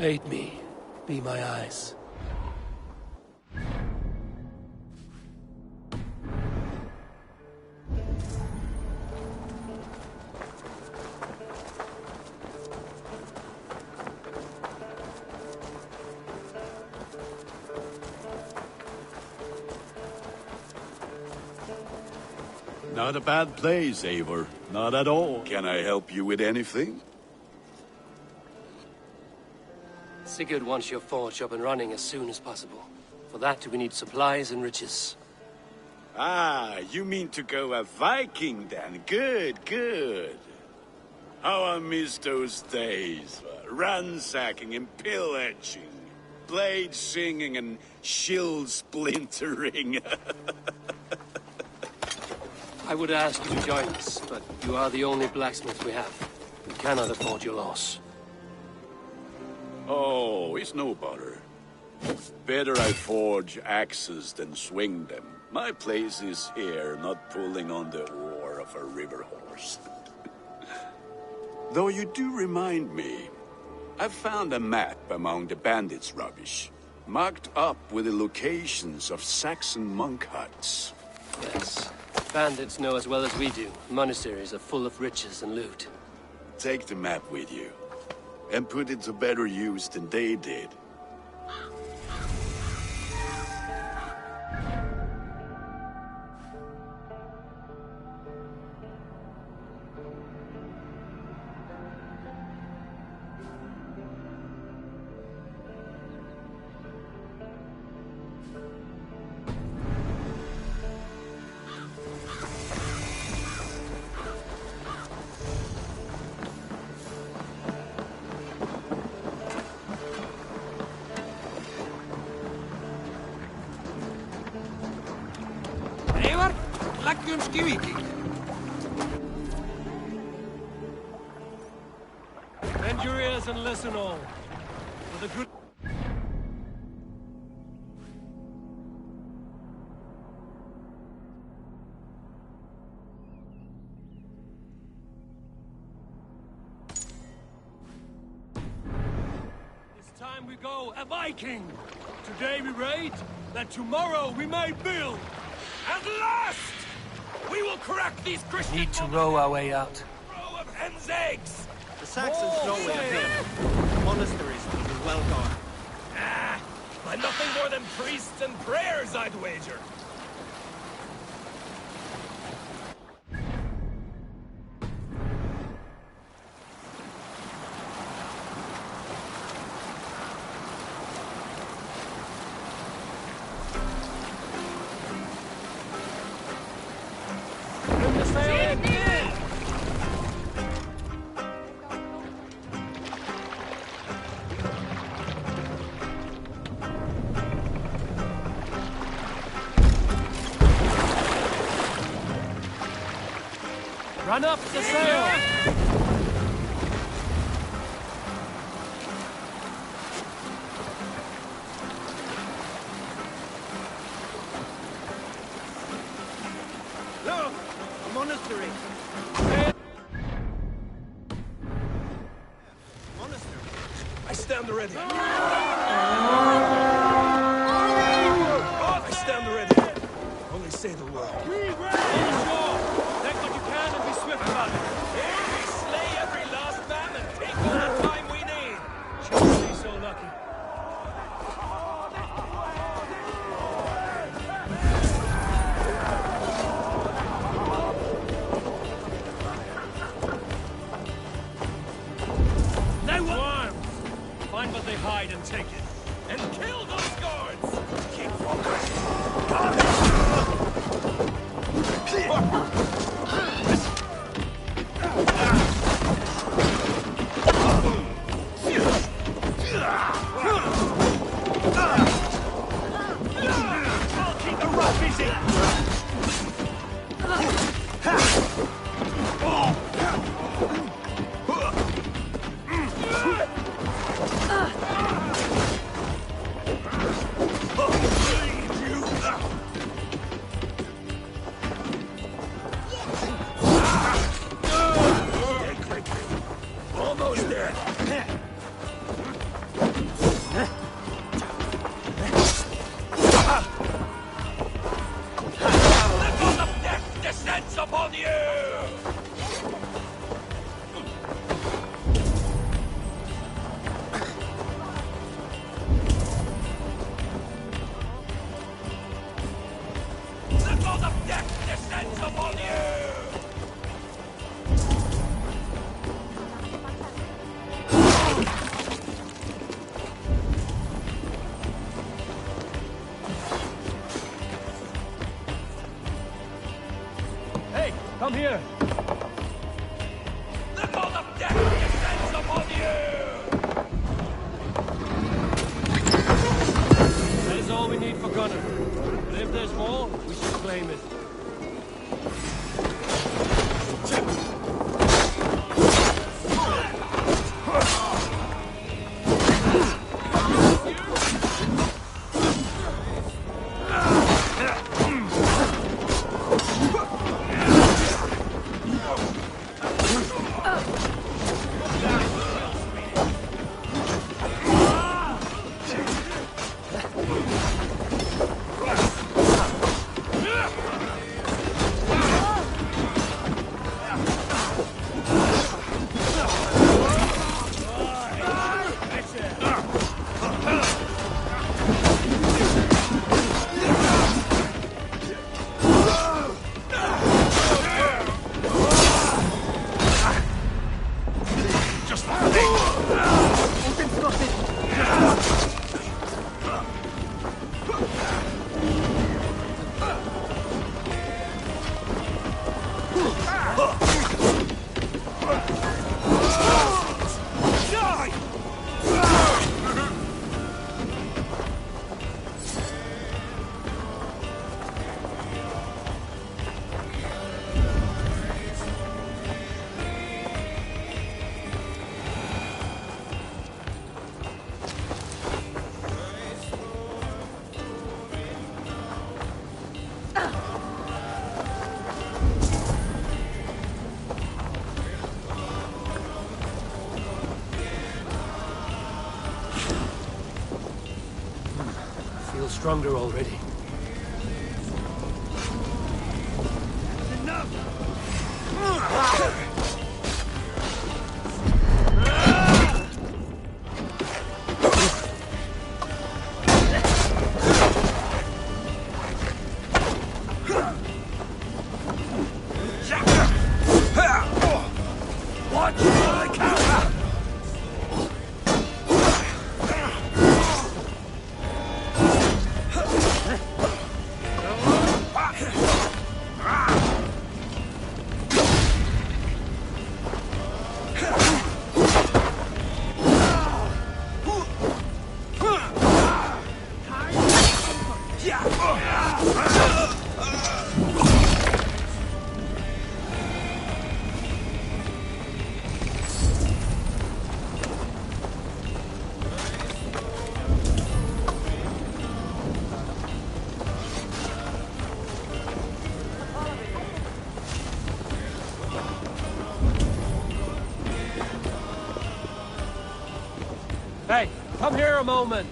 Aid me. Be my eyes. Not a bad place, Eivor. Not at all. Can I help you with anything? Sigurd wants your forge up and running as soon as possible. For that, we need supplies and riches. Ah, you mean to go a Viking then? Good, good. How I miss those days. Ransacking and pillaging. Blade singing and shield splintering. I would ask you to join us, but you are the only blacksmith we have. We cannot afford your loss. Oh, it's no bother. Better I forge axes than swing them. My place is here, not pulling on the oar of a river horse. Though you do remind me, I found a map among the bandits' rubbish, marked up with the locations of Saxon monk huts. Yes. Bandits know as well as we do. Monasteries are full of riches and loot. Take the map with you, and put it to better use than they did. Bend your ears and listen all. With a good... It's time we go a Viking. Today we raid, that tomorrow we may build. At last! We will crack these Christian... Need to row our way out. Row of hen's eggs! The Saxons know we are here. Monasteries will be well guarded. Ah, by nothing more than priests and prayers, I'd wager. Run up the sail! Look! A monastery! Monastery! I stand ready. I stand ready. Only say the word. Take what you can and be swift about it. Here we slay every last man and take all the time we need. Should be so lucky. Now arms! Find what they hide and take it. And kill those guards! Keep focused! Almost there. here! The god of death descends upon you! That is all we need for Gunnar. But if there's more, we should claim it. Stronger already. Hey, come here a moment.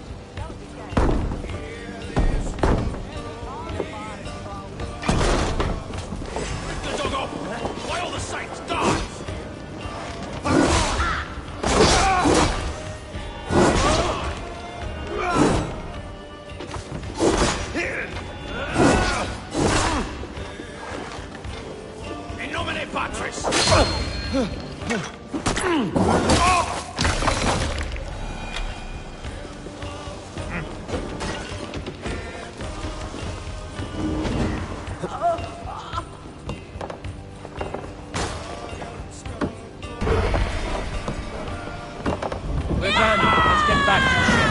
The dog off! Why all the saints die? In nomine Patris! We're done. Let's get back to the ship.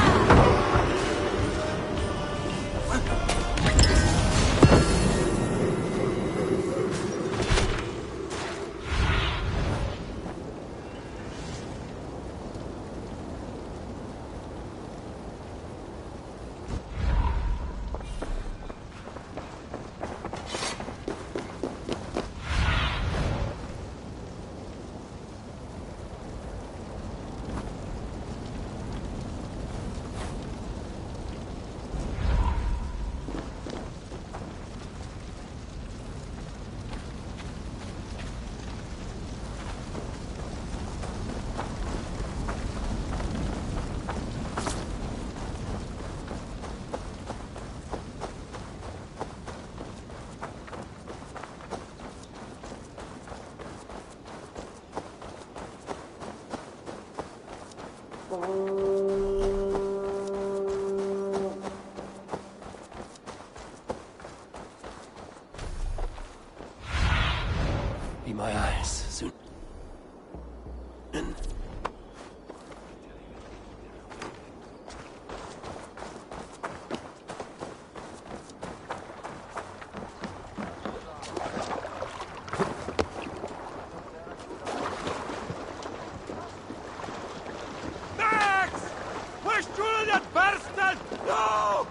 bastard! No!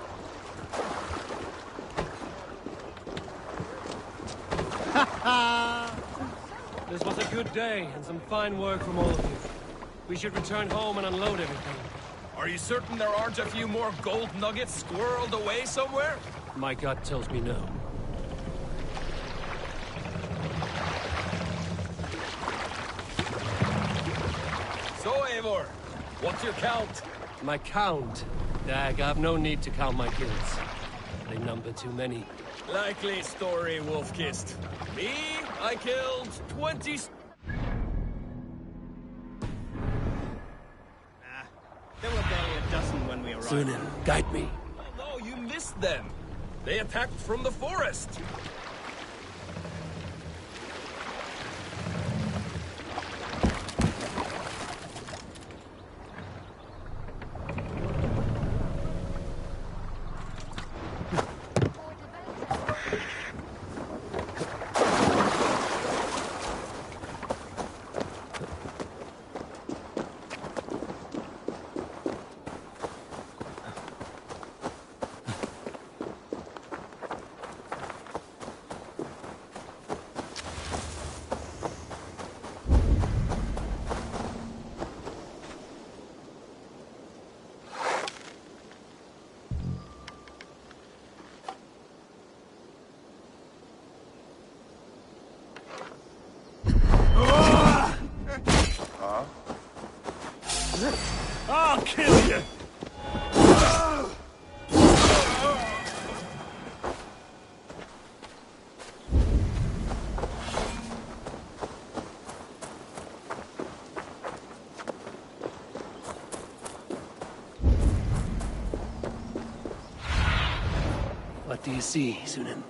This was a good day, and some fine work from all of you. We should return home and unload everything. Are you certain there aren't a few more gold nuggets squirreled away somewhere? My gut tells me no. So, Eivor, what's your count? My count? Dag, I've no need to count my kills. They number too many. Likely story, Wolf-Kissed. Me, I killed 20... There were barely a dozen when we arrived. Sunan, guide me. Oh, no, you missed them. They attacked from the forest. I'll kill you! What do you see, Sunan?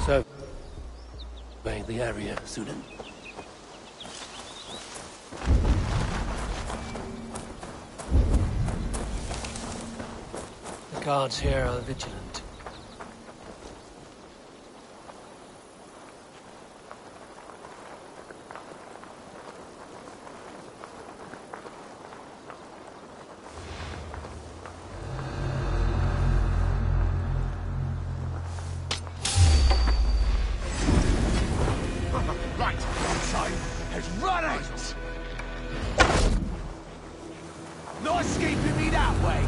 So, survey the area, Sunan. The guards here are vigilant. No escaping me that way!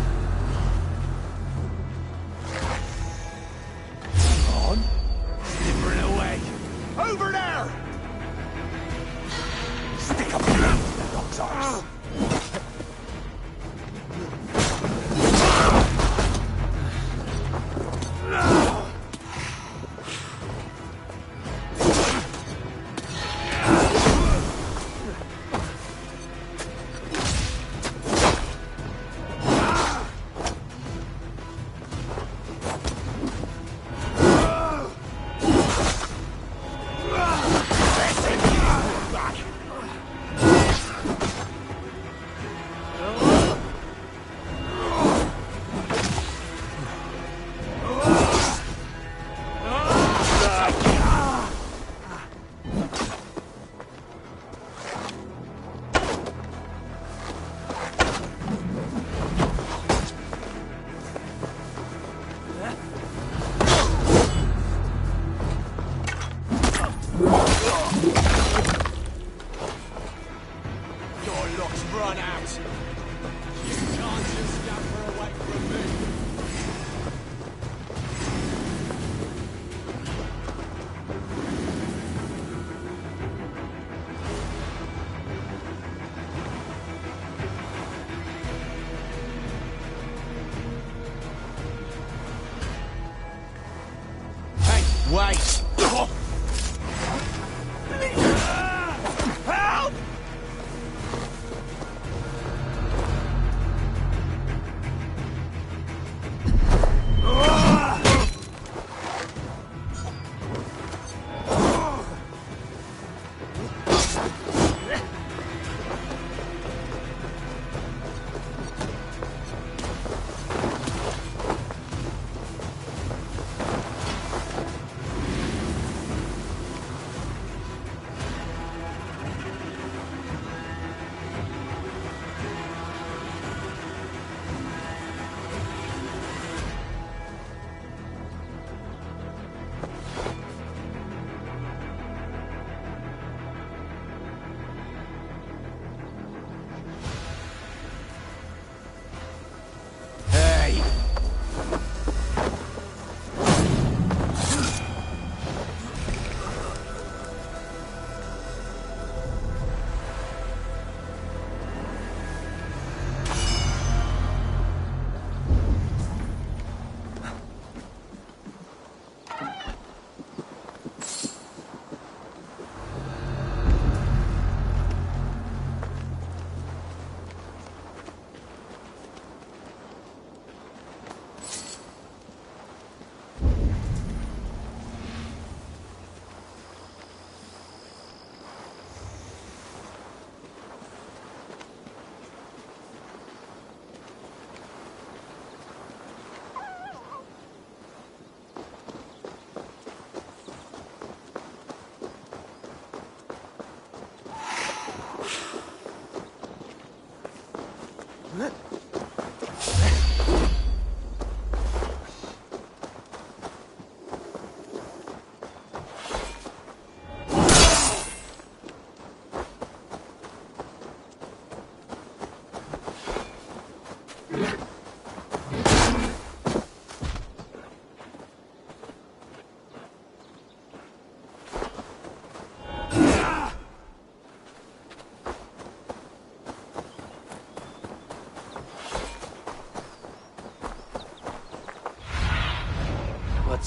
Come on. Slippering away. Over there! Stick up your hand in the dog's arse.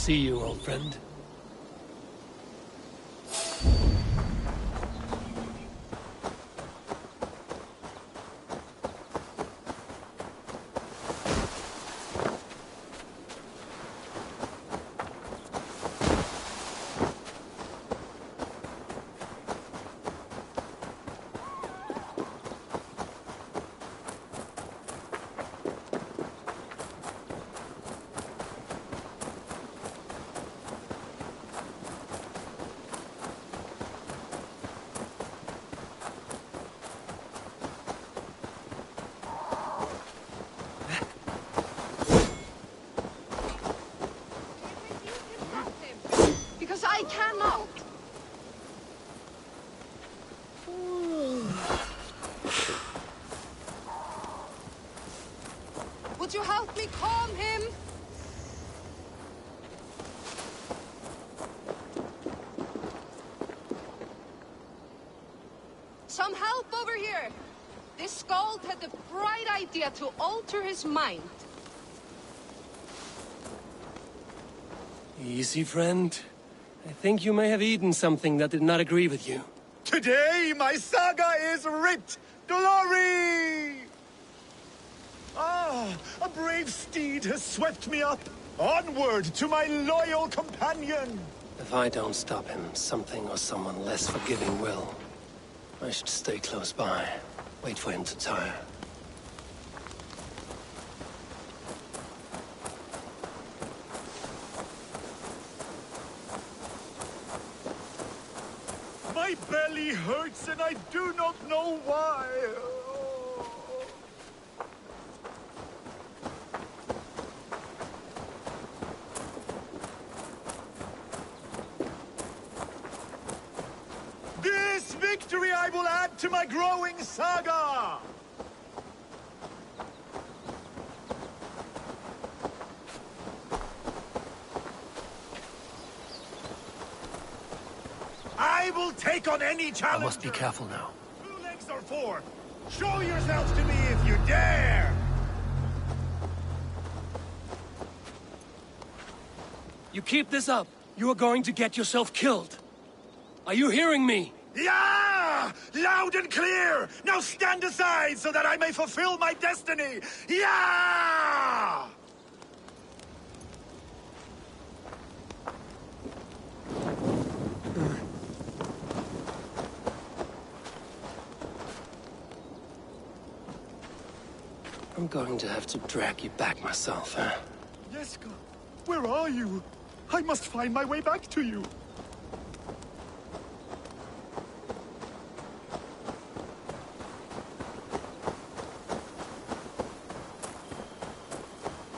see you, old friend. Because I cannot. Would you help me calm him? Some help over here. This Skald had the bright idea to alter his mind. Easy, friend. I think you may have eaten something that did not agree with you. Today, my saga is writ! Glory! Ah, a brave steed has swept me up. Onward to my loyal companion! If I don't stop him, something or someone less forgiving will. I should stay close by. Wait for him to tire. My belly hurts and I do not know why. This victory I will add to my growing saga! I will take on any challenge. I must be careful now. 2 legs or 4. Show yourselves to me if you dare! You keep this up, you are going to get yourself killed. Are you hearing me? Yeah! Loud and clear! Now stand aside so that I may fulfill my destiny! Yeah! I'm going to have to drag you back myself, huh? Jeska, where are you? I must find my way back to you.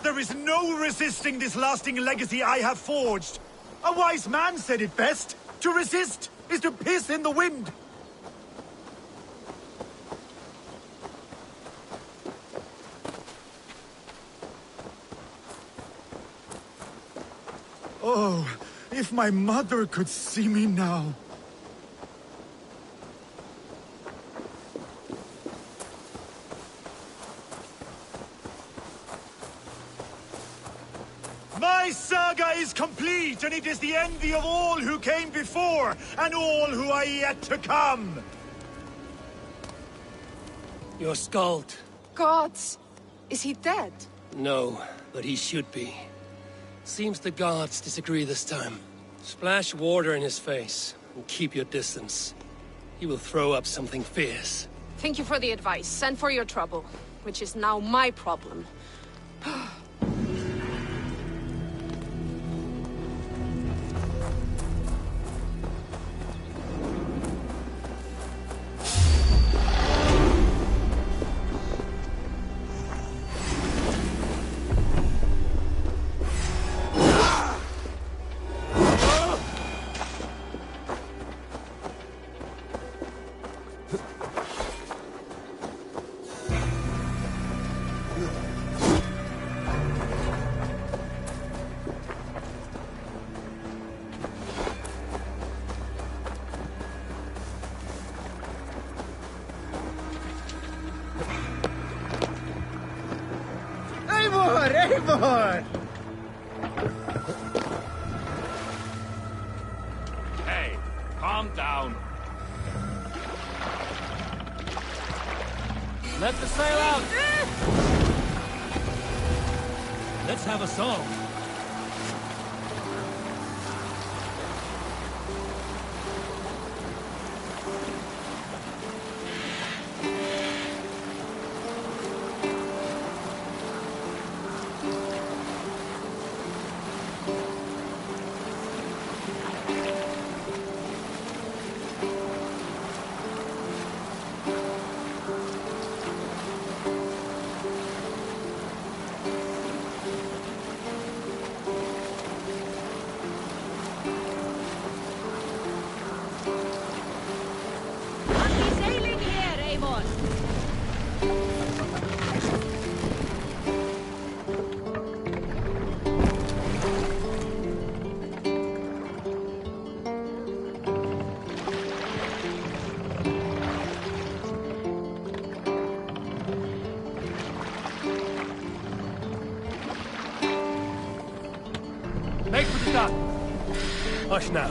There is no resisting this lasting legacy I have forged. A wise man said it best. To resist is to piss in the wind. Oh, if my mother could see me now. My saga is complete, and it is the envy of all who came before, and all who are yet to come. Your Skald. Gods, is he dead? No, but he should be. Seems the guards disagree this time. Splash water in his face, and keep your distance. He will throw up something fierce. Thank you for the advice, and for your trouble, which is now my problem. Eivor! Eivor! Calm down. Let the sail out! Let's have a song. Make for the dock. Hush now.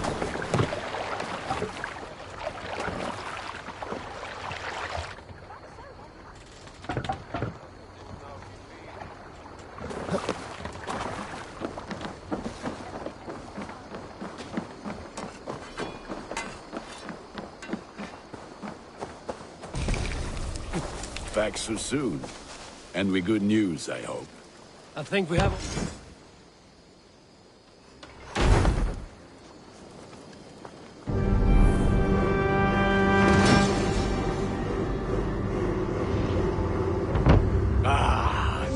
Back so soon. And with good news, I hope. I think we have...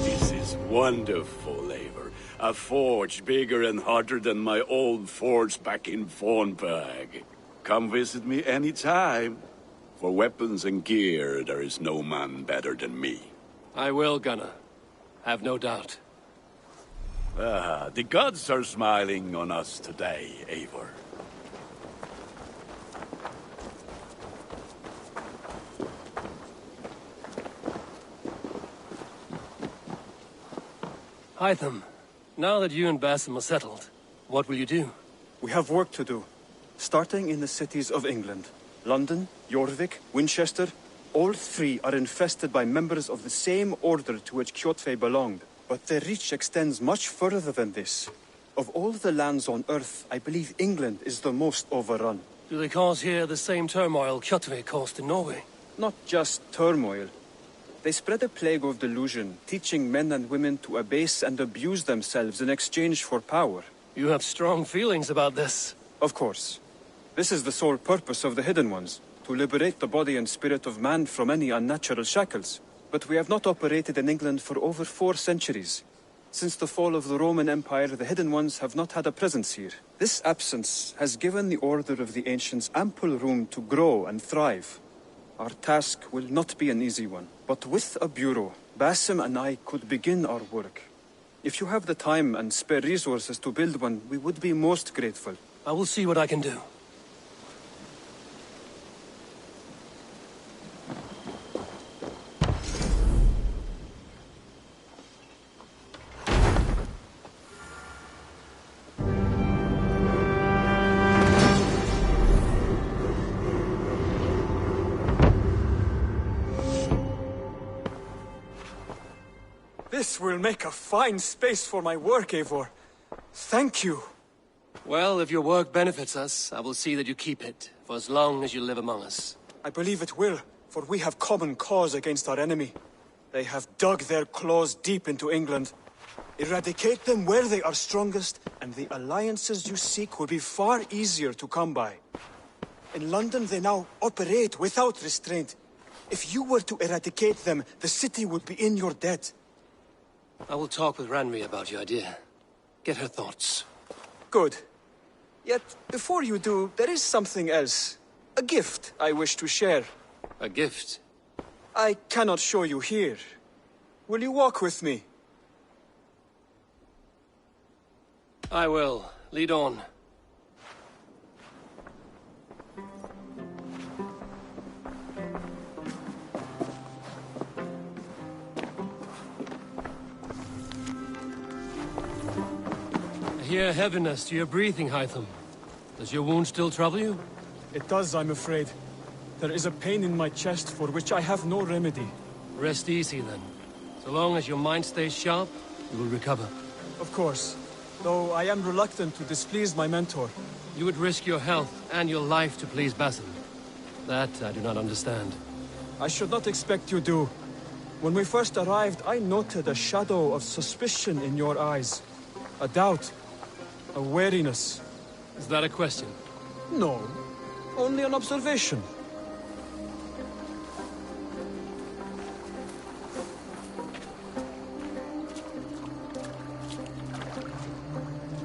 This is wonderful, Eivor. A forge bigger and hotter than my old forge back in Fornburg. Come visit me anytime. For weapons and gear, there is no man better than me. I will, Gunnar. Have no doubt. The gods are smiling on us today, Eivor. Hytham, now that you and Basim are settled, what will you do? We have work to do. Starting in the cities of England. London, Jorvik, Winchester, all three are infested by members of the same order to which Kjotve belonged. But their reach extends much further than this. Of all the lands on Earth, I believe England is the most overrun. Do they cause here the same turmoil Kjotve caused in Norway? Not just turmoil. They spread a plague of delusion, teaching men and women to abase and abuse themselves in exchange for power. You have strong feelings about this. Of course. This is the sole purpose of the Hidden Ones, to liberate the body and spirit of man from any unnatural shackles. But we have not operated in England for over 4 centuries. Since the fall of the Roman Empire, the Hidden Ones have not had a presence here. This absence has given the Order of the Ancients ample room to grow and thrive. Our task will not be an easy one, but with a bureau, Basim and I could begin our work. If you have the time and spare resources to build one, we would be most grateful. I will see what I can do. This will make a fine space for my work, Eivor. Thank you. Well, if your work benefits us, I will see that you keep it, for as long as you live among us. I believe it will, for we have common cause against our enemy. They have dug their claws deep into England. Eradicate them where they are strongest, and the alliances you seek will be far easier to come by. In London, they now operate without restraint. If you were to eradicate them, the city would be in your debt. I will talk with Ranri about your idea. Get her thoughts. Good. Yet, before you do, there is something else. A gift I wish to share. A gift? I cannot show you here. Will you walk with me? I will. Lead on. I hear heaviness to your breathing, Hytham. Does your wound still trouble you? It does, I'm afraid. There is a pain in my chest for which I have no remedy. Rest easy, then. So long as your mind stays sharp, you will recover. Of course. Though I am reluctant to displease my mentor. You would risk your health and your life to please Basim. That I do not understand. I should not expect you do. When we first arrived, I noted a shadow of suspicion in your eyes. A doubt. A wariness. Is that a question? No. Only an observation.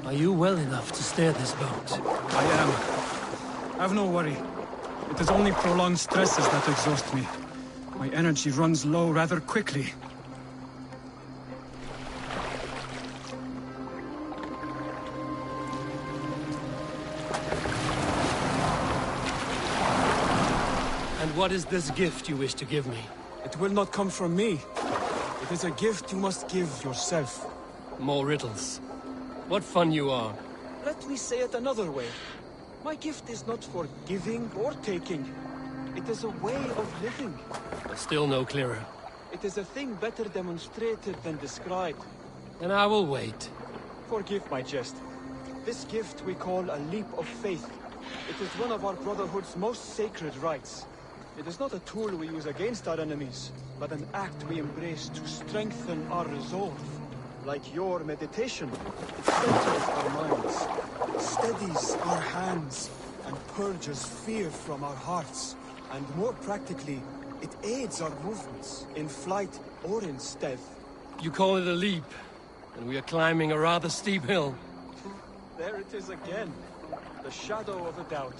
Are you well enough to steer this boat? I am. Have no worry. It is only prolonged stresses that exhaust me. My energy runs low rather quickly. And what is this gift you wish to give me? It will not come from me. It is a gift you must give yourself. More riddles. What fun you are. Let me say it another way. My gift is not for giving or taking. It is a way of living. Still no clearer. It is a thing better demonstrated than described. Then I will wait. Forgive my jest. This gift we call a leap of faith. It is one of our Brotherhood's most sacred rites. It is not a tool we use against our enemies, but an act we embrace to strengthen our resolve. Like your meditation, it centers our minds, steadies our hands, and purges fear from our hearts. And more practically, it aids our movements, in flight or in stealth. You call it a leap, and we are climbing a rather steep hill. There it is again, the shadow of a doubt.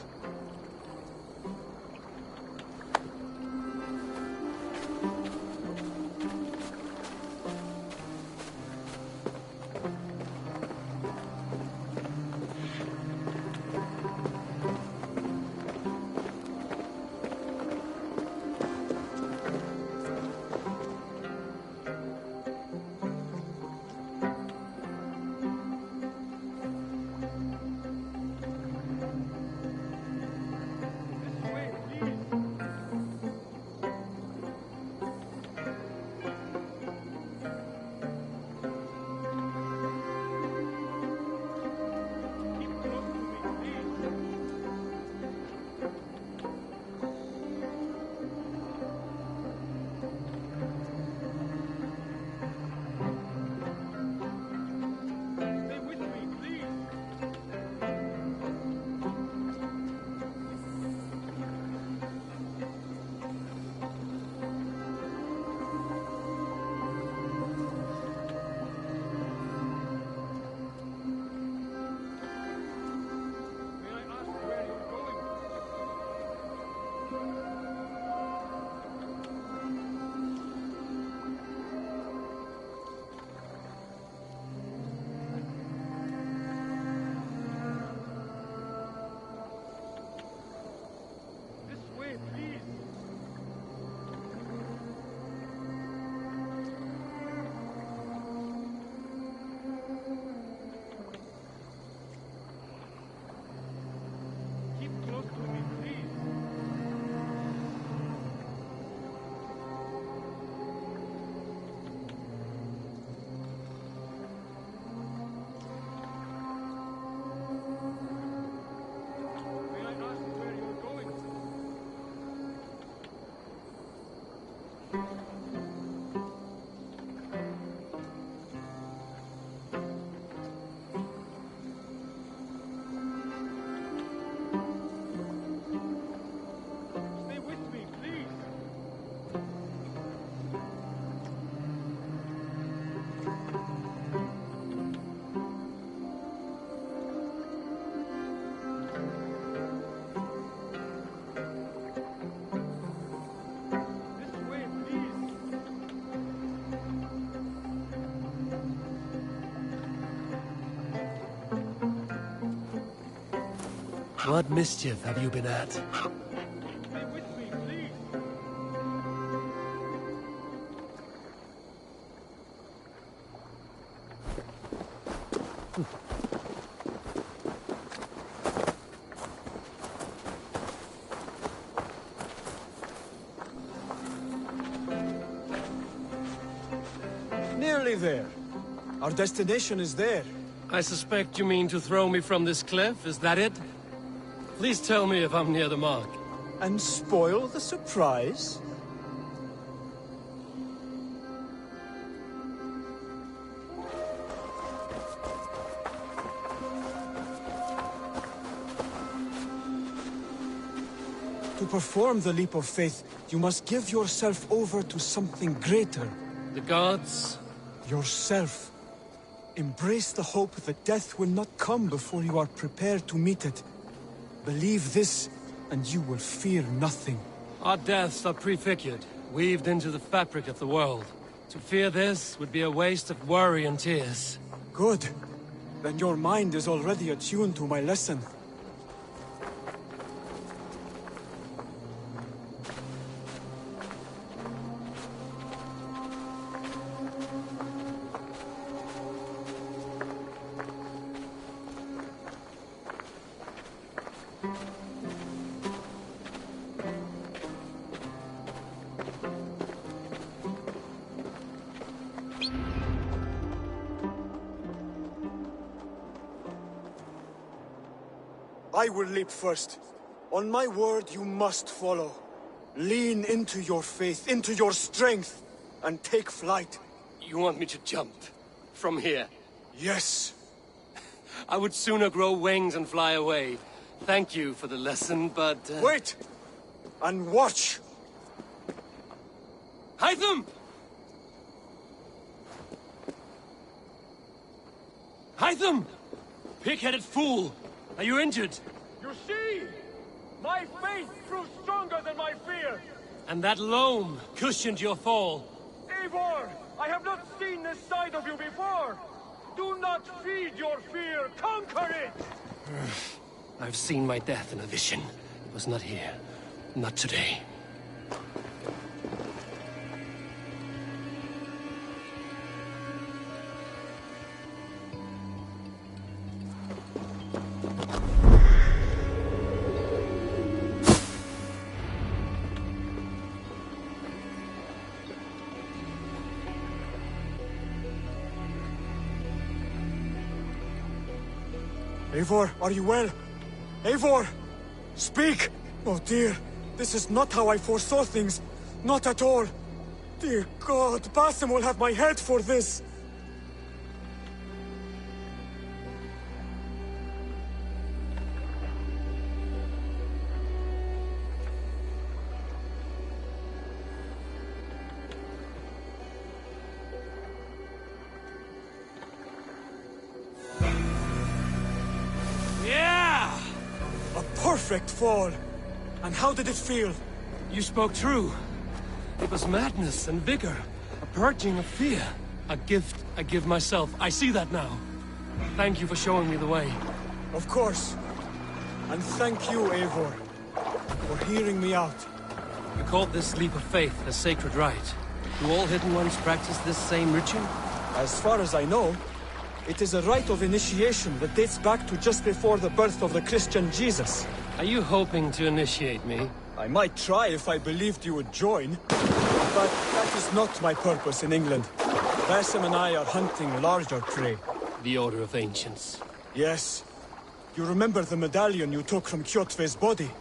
What mischief have you been at? Stay with me, please. nearly there. Our destination is there. I suspect you mean to throw me from this cliff, is that it? Please tell me if I'm near the mark. And spoil the surprise? To perform the leap of faith, you must give yourself over to something greater. The gods? Yourself. Embrace the hope that death will not come before you are prepared to meet it. Believe this, and you will fear nothing. Our deaths are prefigured, weaved into the fabric of the world. To fear this would be a waste of worry and tears. Good. Then your mind is already attuned to my lesson. I will leap first. On my word, you must follow. Lean into your faith, into your strength, and take flight. You want me to jump? From here? Yes. I would sooner grow wings and fly away. Thank you for the lesson, but... Wait! And watch! Hytham! Hytham! Pig-headed fool! Are you injured? You see? My faith proved stronger than my fear! And that loam cushioned your fall. Eivor! I have not seen this side of you before! Do not feed your fear, conquer it! I've seen my death in a vision. It was not here. Not today. Eivor, are you well? Eivor! Speak! Oh dear, this is not how I foresaw things. Not at all. Dear God, Basim will have my head for this. Perfect fall! And how did it feel? You spoke true. It was madness and vigor. A purging of fear. A gift I give myself. I see that now. Thank you for showing me the way. Of course. And thank you, Eivor, for hearing me out. You called this leap of faith a sacred rite. Do all Hidden Ones practice this same ritual? As far as I know, it is a rite of initiation that dates back to just before the birth of the Christian Jesus. Are you hoping to initiate me? I might try if I believed you would join. But that is not my purpose in England. Basim and I are hunting larger prey. The Order of Ancients. Yes. You remember the medallion you took from Kjotve's body?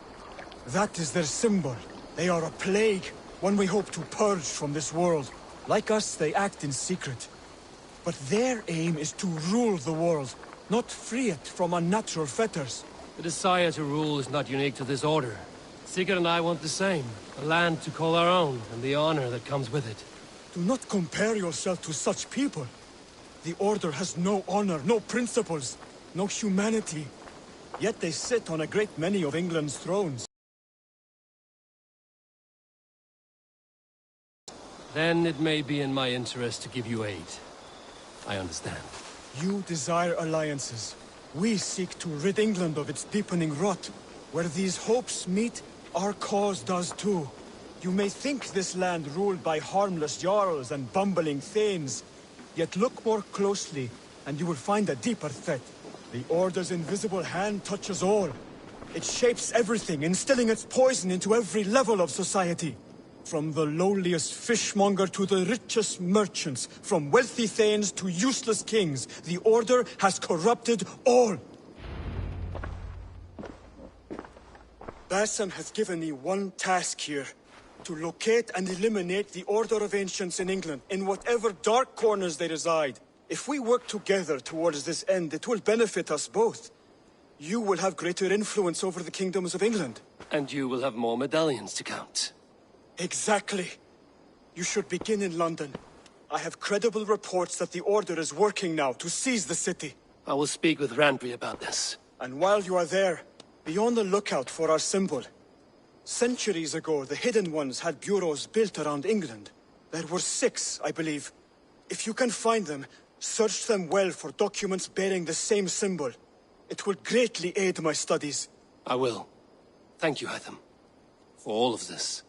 That is their symbol. They are a plague, one we hope to purge from this world. Like us, they act in secret. But their aim is to rule the world, not free it from unnatural fetters. The desire to rule is not unique to this order. Sigurd and I want the same. A land to call our own, and the honor that comes with it. Do not compare yourself to such people. The Order has no honor, no principles, no humanity. Yet they sit on a great many of England's thrones. Then it may be in my interest to give you aid. I understand. You desire alliances. We seek to rid England of its deepening rot. Where these hopes meet, our cause does too. You may think this land ruled by harmless jarls and bumbling thanes. Yet look more closely, and you will find a deeper threat. The Order's invisible hand touches all. It shapes everything, instilling its poison into every level of society. From the lowliest fishmonger to the richest merchants, from wealthy thanes to useless kings, the Order has corrupted all. Bassam has given me one task here. To locate and eliminate the Order of Ancients in England, in whatever dark corners they reside. If we work together towards this end, it will benefit us both. You will have greater influence over the kingdoms of England. And you will have more medallions to count. Exactly. You should begin in London. I have credible reports that the Order is working now to seize the city. I will speak with Randbury about this. And while you are there, be on the lookout for our symbol. Centuries ago, the Hidden Ones had bureaus built around England. There were 6, I believe. If you can find them, search them well for documents bearing the same symbol. It will greatly aid my studies. I will. Thank you, Hytham, for all of this.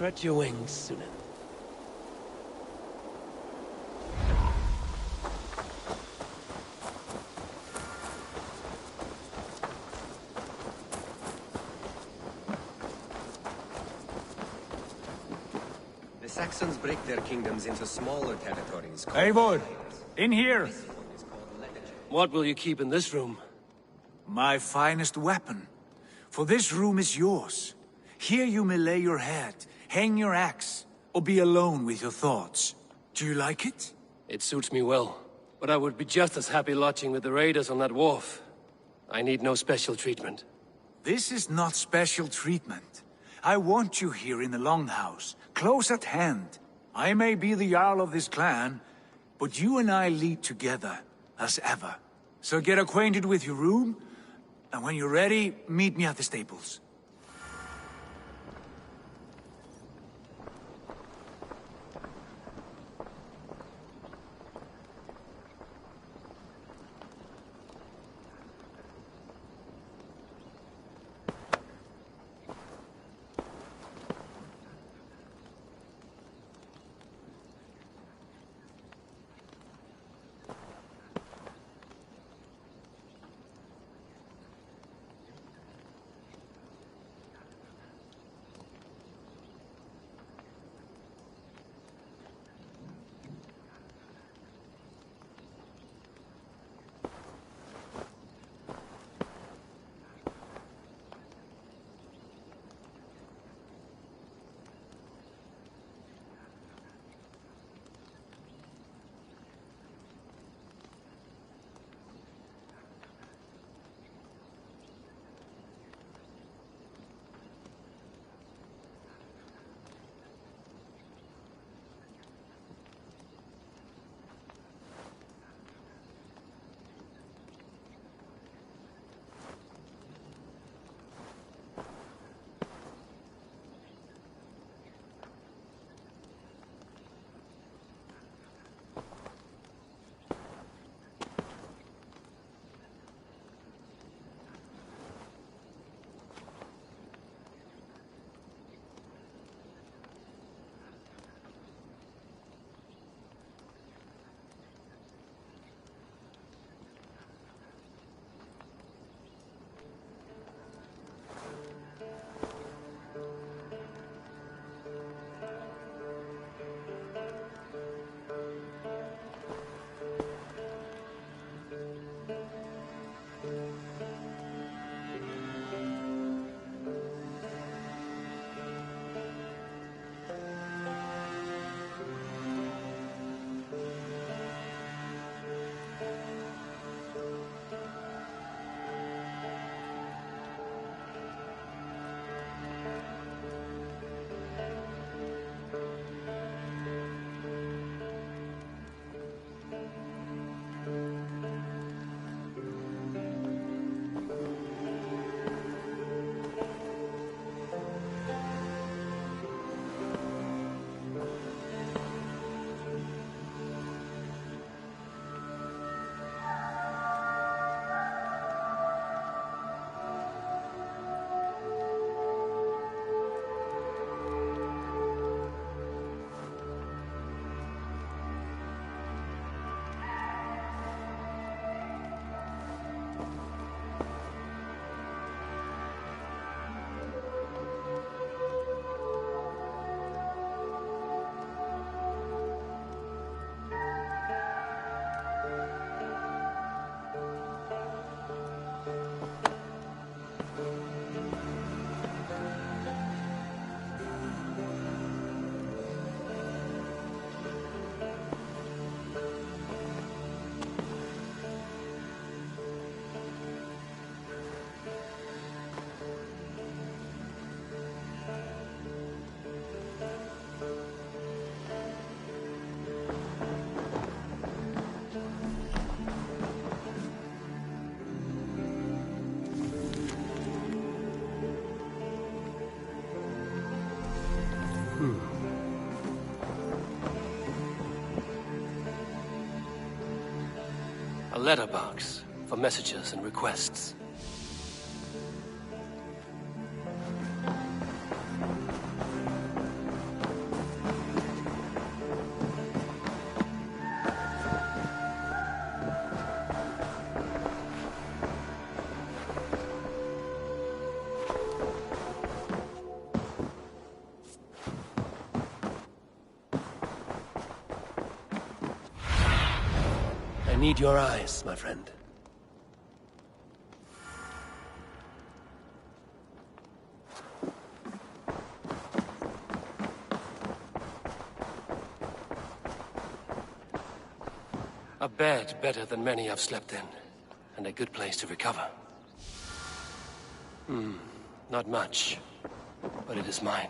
Spread your wings, Sunan. The Saxons break their kingdoms into smaller territories. Eivor, in here! What will you keep in this room? My finest weapon. For this room is yours. Here you may lay your head, hang your axe, or be alone with your thoughts. Do you like it? It suits me well, but I would be just as happy lodging with the raiders on that wharf. I need no special treatment. This is not special treatment. I want you here in the Longhouse, close at hand. I may be the Jarl of this clan, but you and I lead together, as ever. So get acquainted with your room, and when you're ready, meet me at the stables. A letterbox for messages and requests. need your eyes, my friend. A bed better than many I've slept in, and a good place to recover. Not much, but it is mine.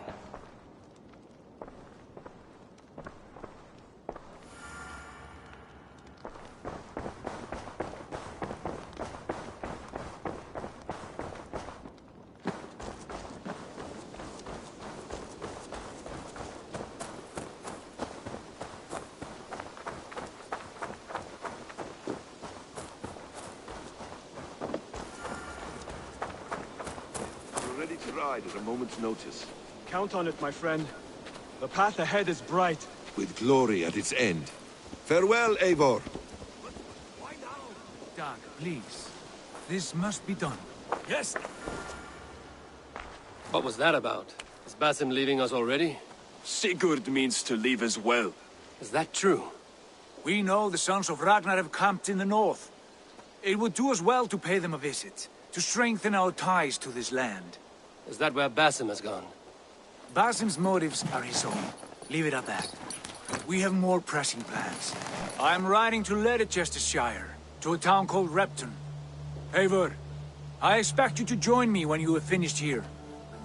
Ready to ride at a moment's notice. Count on it, my friend. The path ahead is bright. With glory at its end. Farewell, Eivor. Dag, please. This must be done. Yes! What was that about? Is Basim leaving us already? Sigurd means to leave as well. Is that true? We know the sons of Ragnar have camped in the north. It would do us well to pay them a visit, to strengthen our ties to this land. Is that where Basim has gone? Basim's motives are his own. Leave it at that. We have more pressing plans. I'm riding to Leicestershire, to a town called Repton. Eivor, I expect you to join me when you have finished here.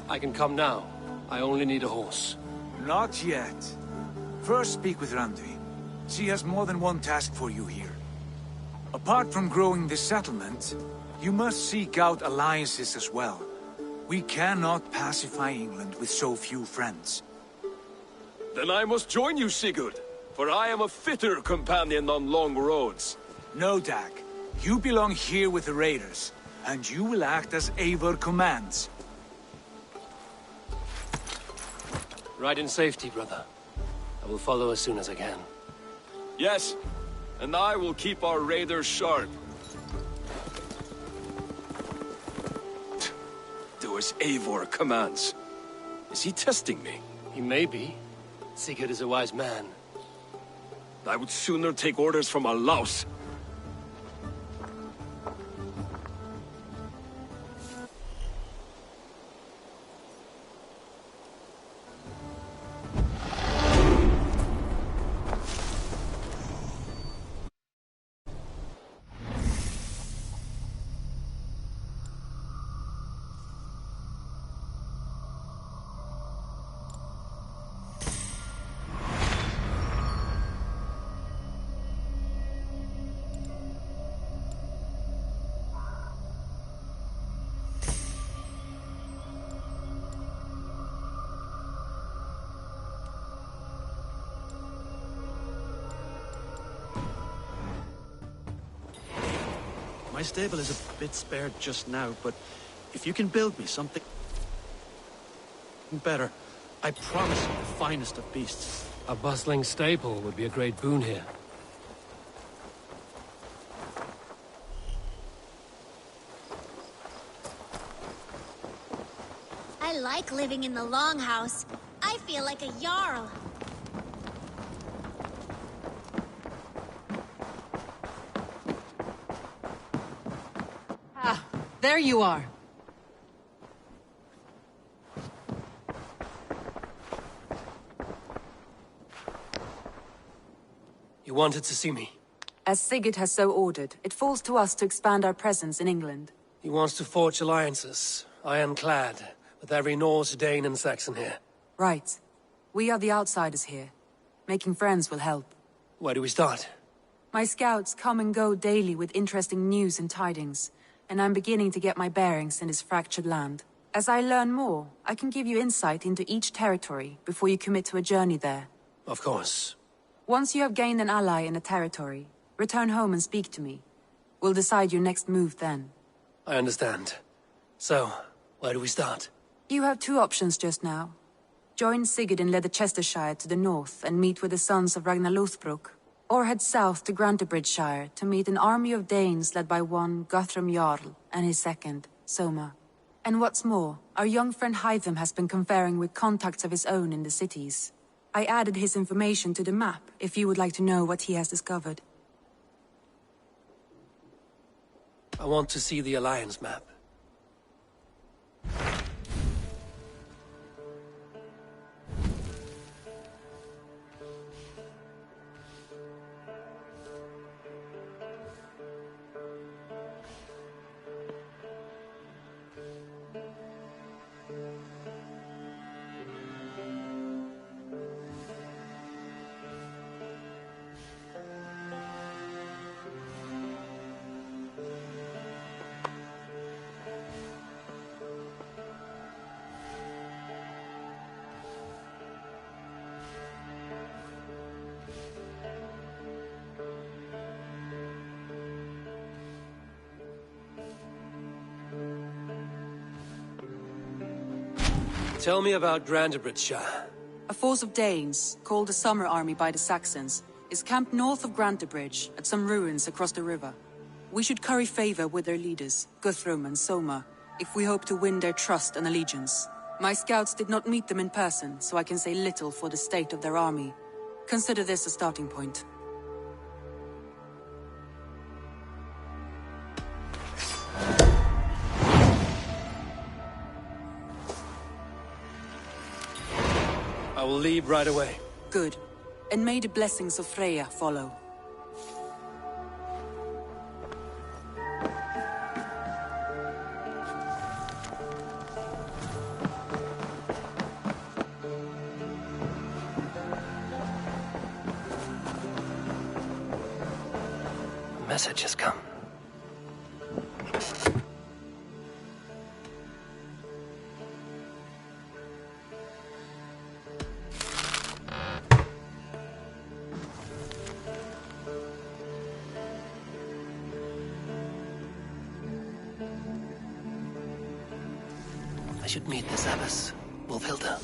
I can come now. I only need a horse. Not yet. First speak with Randvi. She has more than one task for you here. Apart from growing this settlement, you must seek out alliances as well. We cannot pacify England with so few friends. Then I must join you, Sigurd, for I am a fitter companion on long roads. No, Dag. You belong here with the raiders, and you will act as Eivor commands. Ride in safety, brother. I will follow as soon as I can. Yes, and I will keep our raiders sharp. Do as Eivor commands. Is he testing me? He may be. Sigurd is a wise man. I would sooner take orders from a louse. My stable is a bit spared just now, but if you can build me something better, I promise you the finest of beasts. A bustling stable would be a great boon here. I like living in the longhouse. I feel like a jarl. Ah, there you are. You wanted to see me? As Sigurd has so ordered, it falls to us to expand our presence in England. He wants to forge alliances, ironclad, with every Norse, Dane and Saxon here. Right. We are the outsiders here. Making friends will help. Where do we start? My scouts come and go daily with interesting news and tidings, and I'm beginning to get my bearings in this fractured land. As I learn more, I can give you insight into each territory before you commit to a journey there. Of course. Once you have gained an ally in a territory, return home and speak to me. We'll decide your next move then. I understand. So, where do we start? You have two options just now. Join Sigurd in Leicestershire to the north and meet with the sons of Ragnar Lothbrok, or head south to Grantebridgeshire to meet an army of Danes led by one Guthrum Jarl and his second, Soma. And what's more, our young friend Hytham has been conferring with contacts of his own in the cities. I added his information to the map if you would like to know what he has discovered. I want to see the Alliance map. Tell me about Grantebridgeshire. A force of Danes, called the Summer Army by the Saxons, is camped north of Grantebridge at some ruins across the river. We should curry favor with their leaders, Guthrum and Soma, if we hope to win their trust and allegiance. My scouts did not meet them in person, so I can say little for the state of their army. Consider this a starting point. I will leave right away. Good. And may the blessings of Freya follow. A message has come. I should meet this abbess, Wolfhilda.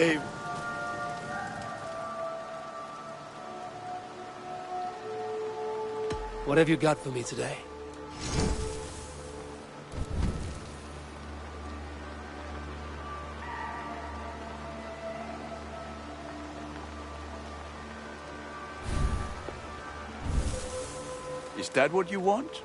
Hey, What have you got for me today? is that what you want?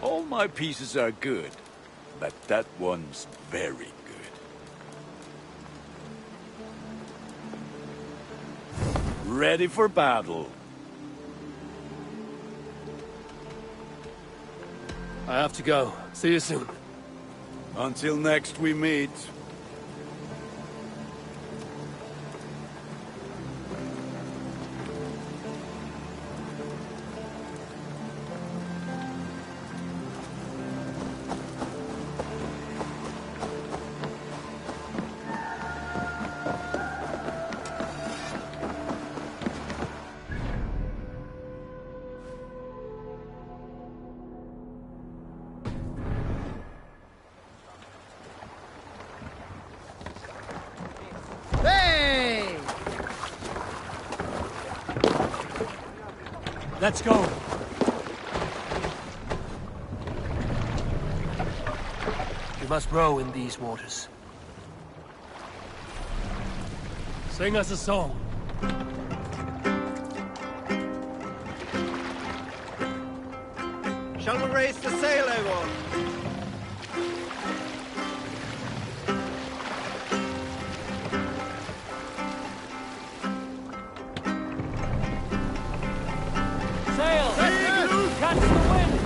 All my pieces are good, but that one's very good. Ready for battle. I have to go. See you soon. Until next we meet. Hey! Let's go. We must row in these waters. Sing us a song. Shall we raise the sail, everyone? Sail! Catch the wind!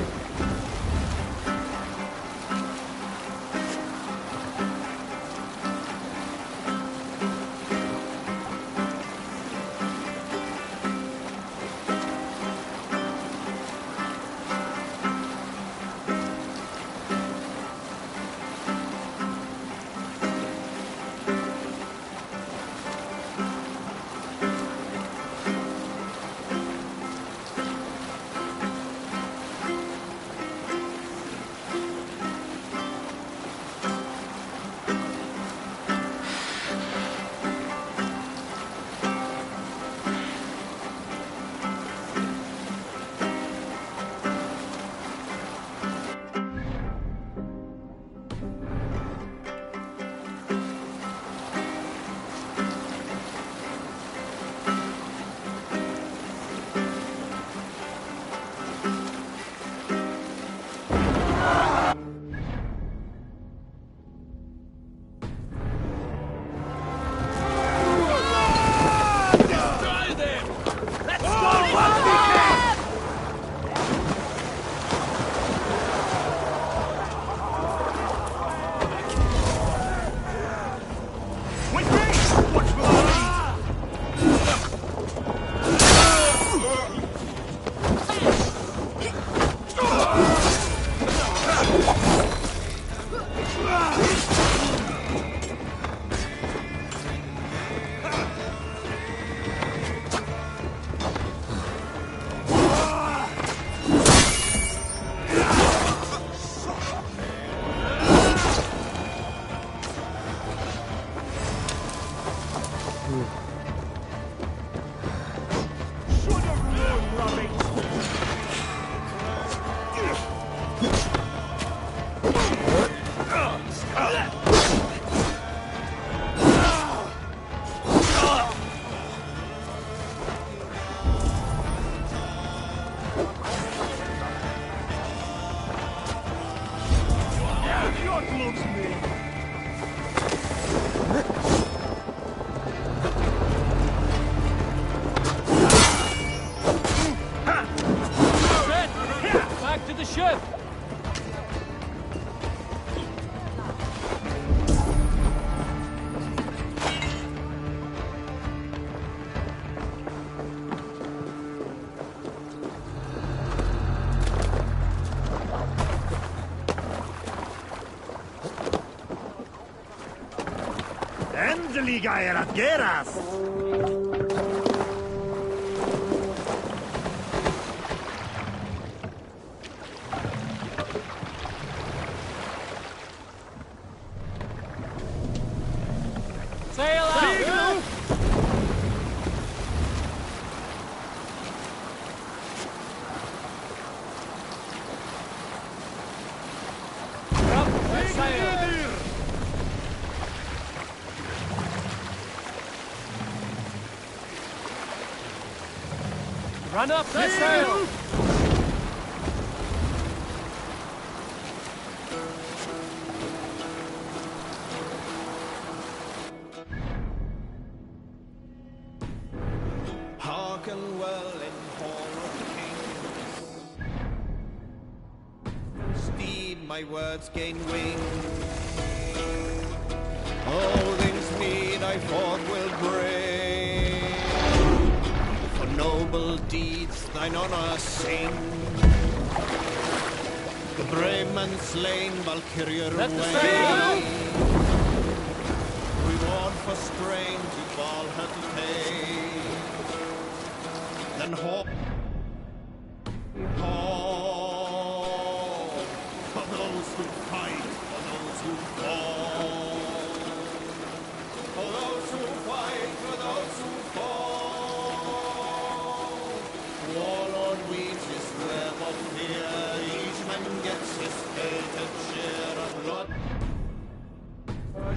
ship! Endeliga erat geras! Sail out! Run up, set sail! Hearken well in hall of kings. Steed, my words gain wing. All things meet I forth will bring. For noble deeds thine honor sing. The brave man slain, Valkyria away. Reward for strain to Valhalla to pay. Then hope. Oh, for those who fight, for those who fall. For those who fight, for those who fall. Warlord weeps his web of fear. Each man gets his fated share of blood.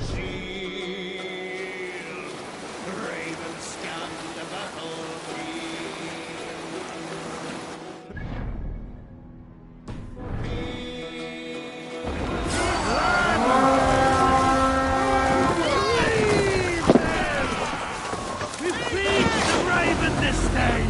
Shield, raven scan the We beat the Raven this day!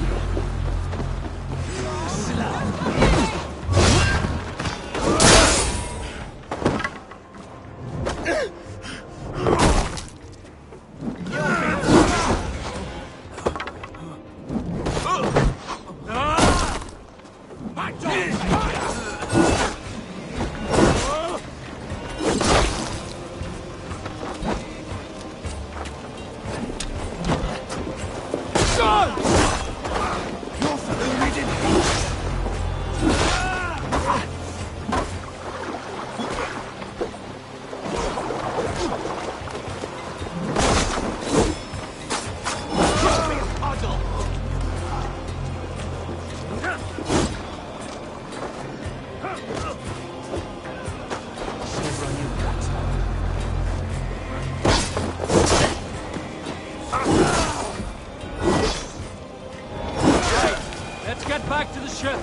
Let's get back to the ship!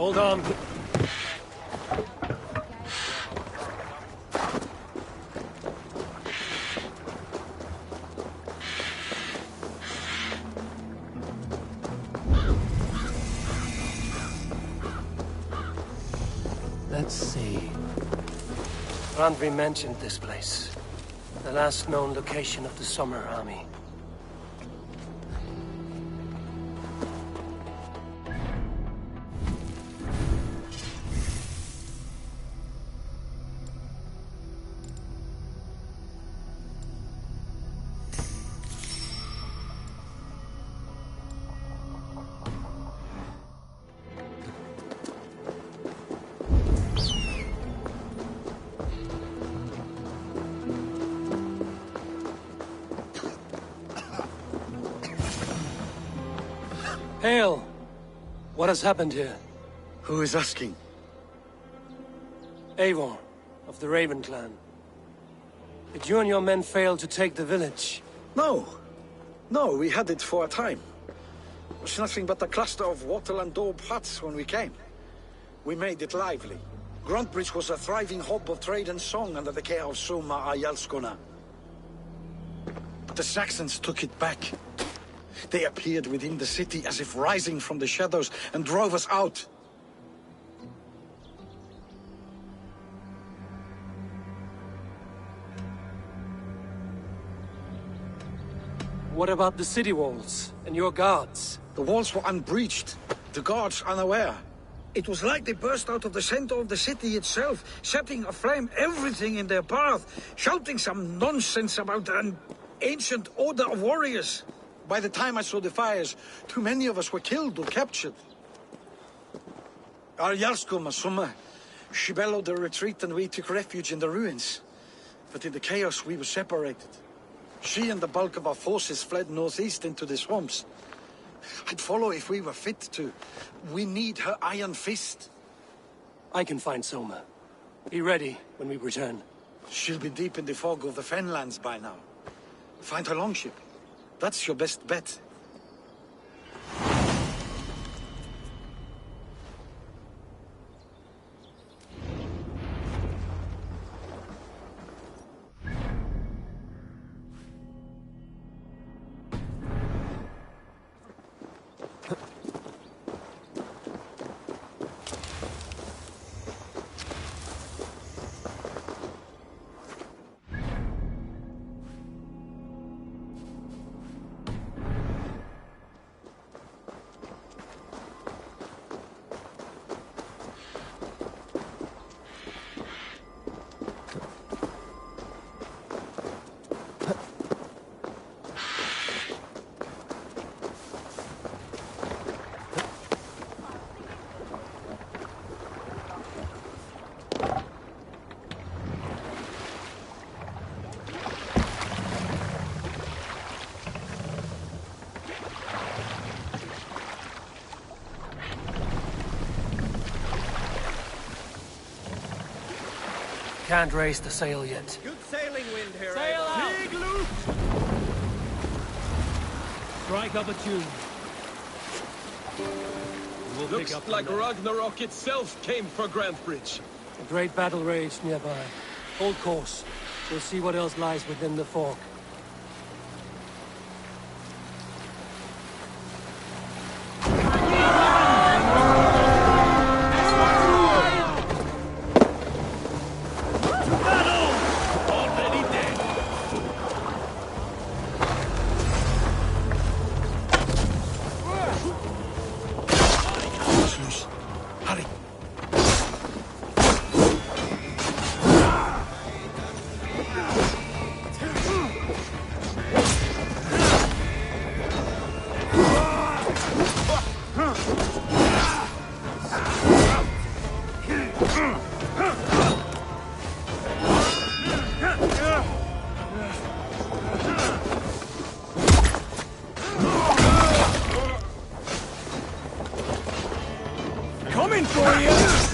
Hold on. Let's see. Randvi mentioned this place. The last known location of the Summer Army. Hail! What has happened here? Who is asking? Eivor, of the Raven clan. Did you and your men fail to take the village? No. No, we had it for a time. It was nothing but a cluster of wattle and daub huts when we came. We made it lively. Gruntbridge was a thriving hub of trade and song under the care of Suma Ayalskona. But the Saxons took it back. They appeared within the city as if rising from the shadows and drove us out. What about the city walls and your guards? The walls were unbreached, the guards unaware. It was like they burst out of the center of the city itself, setting aflame everything in their path, shouting some nonsense about an ancient order of warriors. By the time I saw the fires, too many of us were killed or captured. Our Yarsko Masuma, she bellowed a retreat and we took refuge in the ruins. But in the chaos we were separated. She and the bulk of our forces fled northeast into the swamps. I'd follow if we were fit to. We need her iron fist. I can find Soma. Be ready when we return. She'll be deep in the fog of the Fenlands by now. Find her longship. That's your best bet. Can't raise the sail yet. Good sailing wind here. Sail out! Big loop! Strike up a tune. We'll Looks like Ragnarok itself came for Grantbridge. A great battle raged nearby. Hold course. We'll see what else lies within the fog. Coming for you!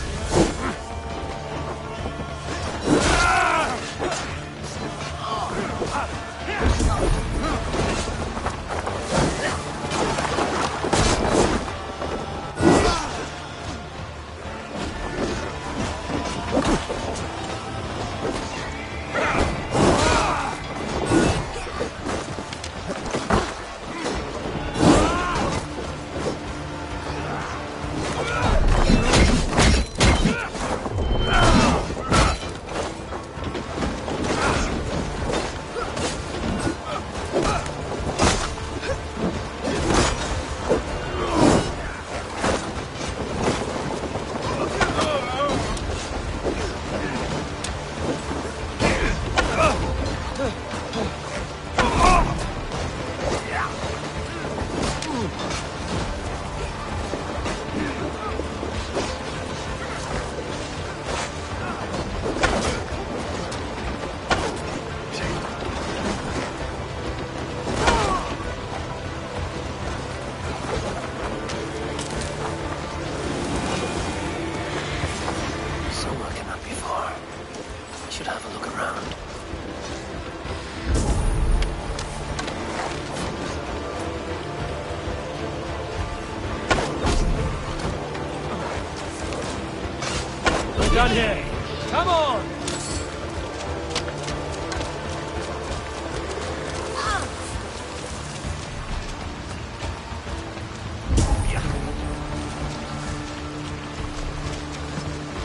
down here! Come on!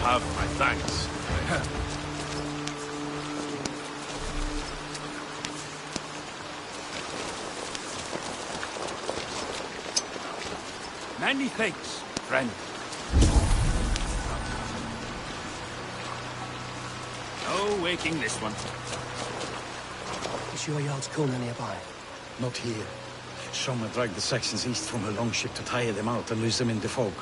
Have my thanks. Many thanks, friend. No waking this one. Is your Jarl's Kona nearby? Not here. Someone dragged the Saxons east from a longship to tire them out and lose them in the fog.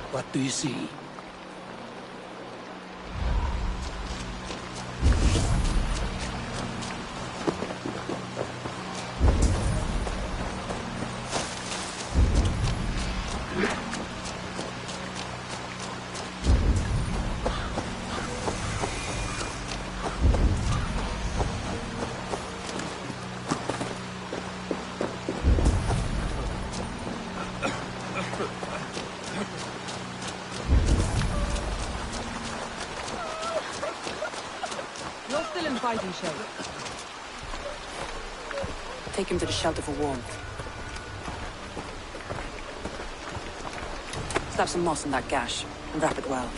What do you see? You're still in fighting shape. Take him to the shelter for warmth. Slap some moss on that gash, and wrap it well.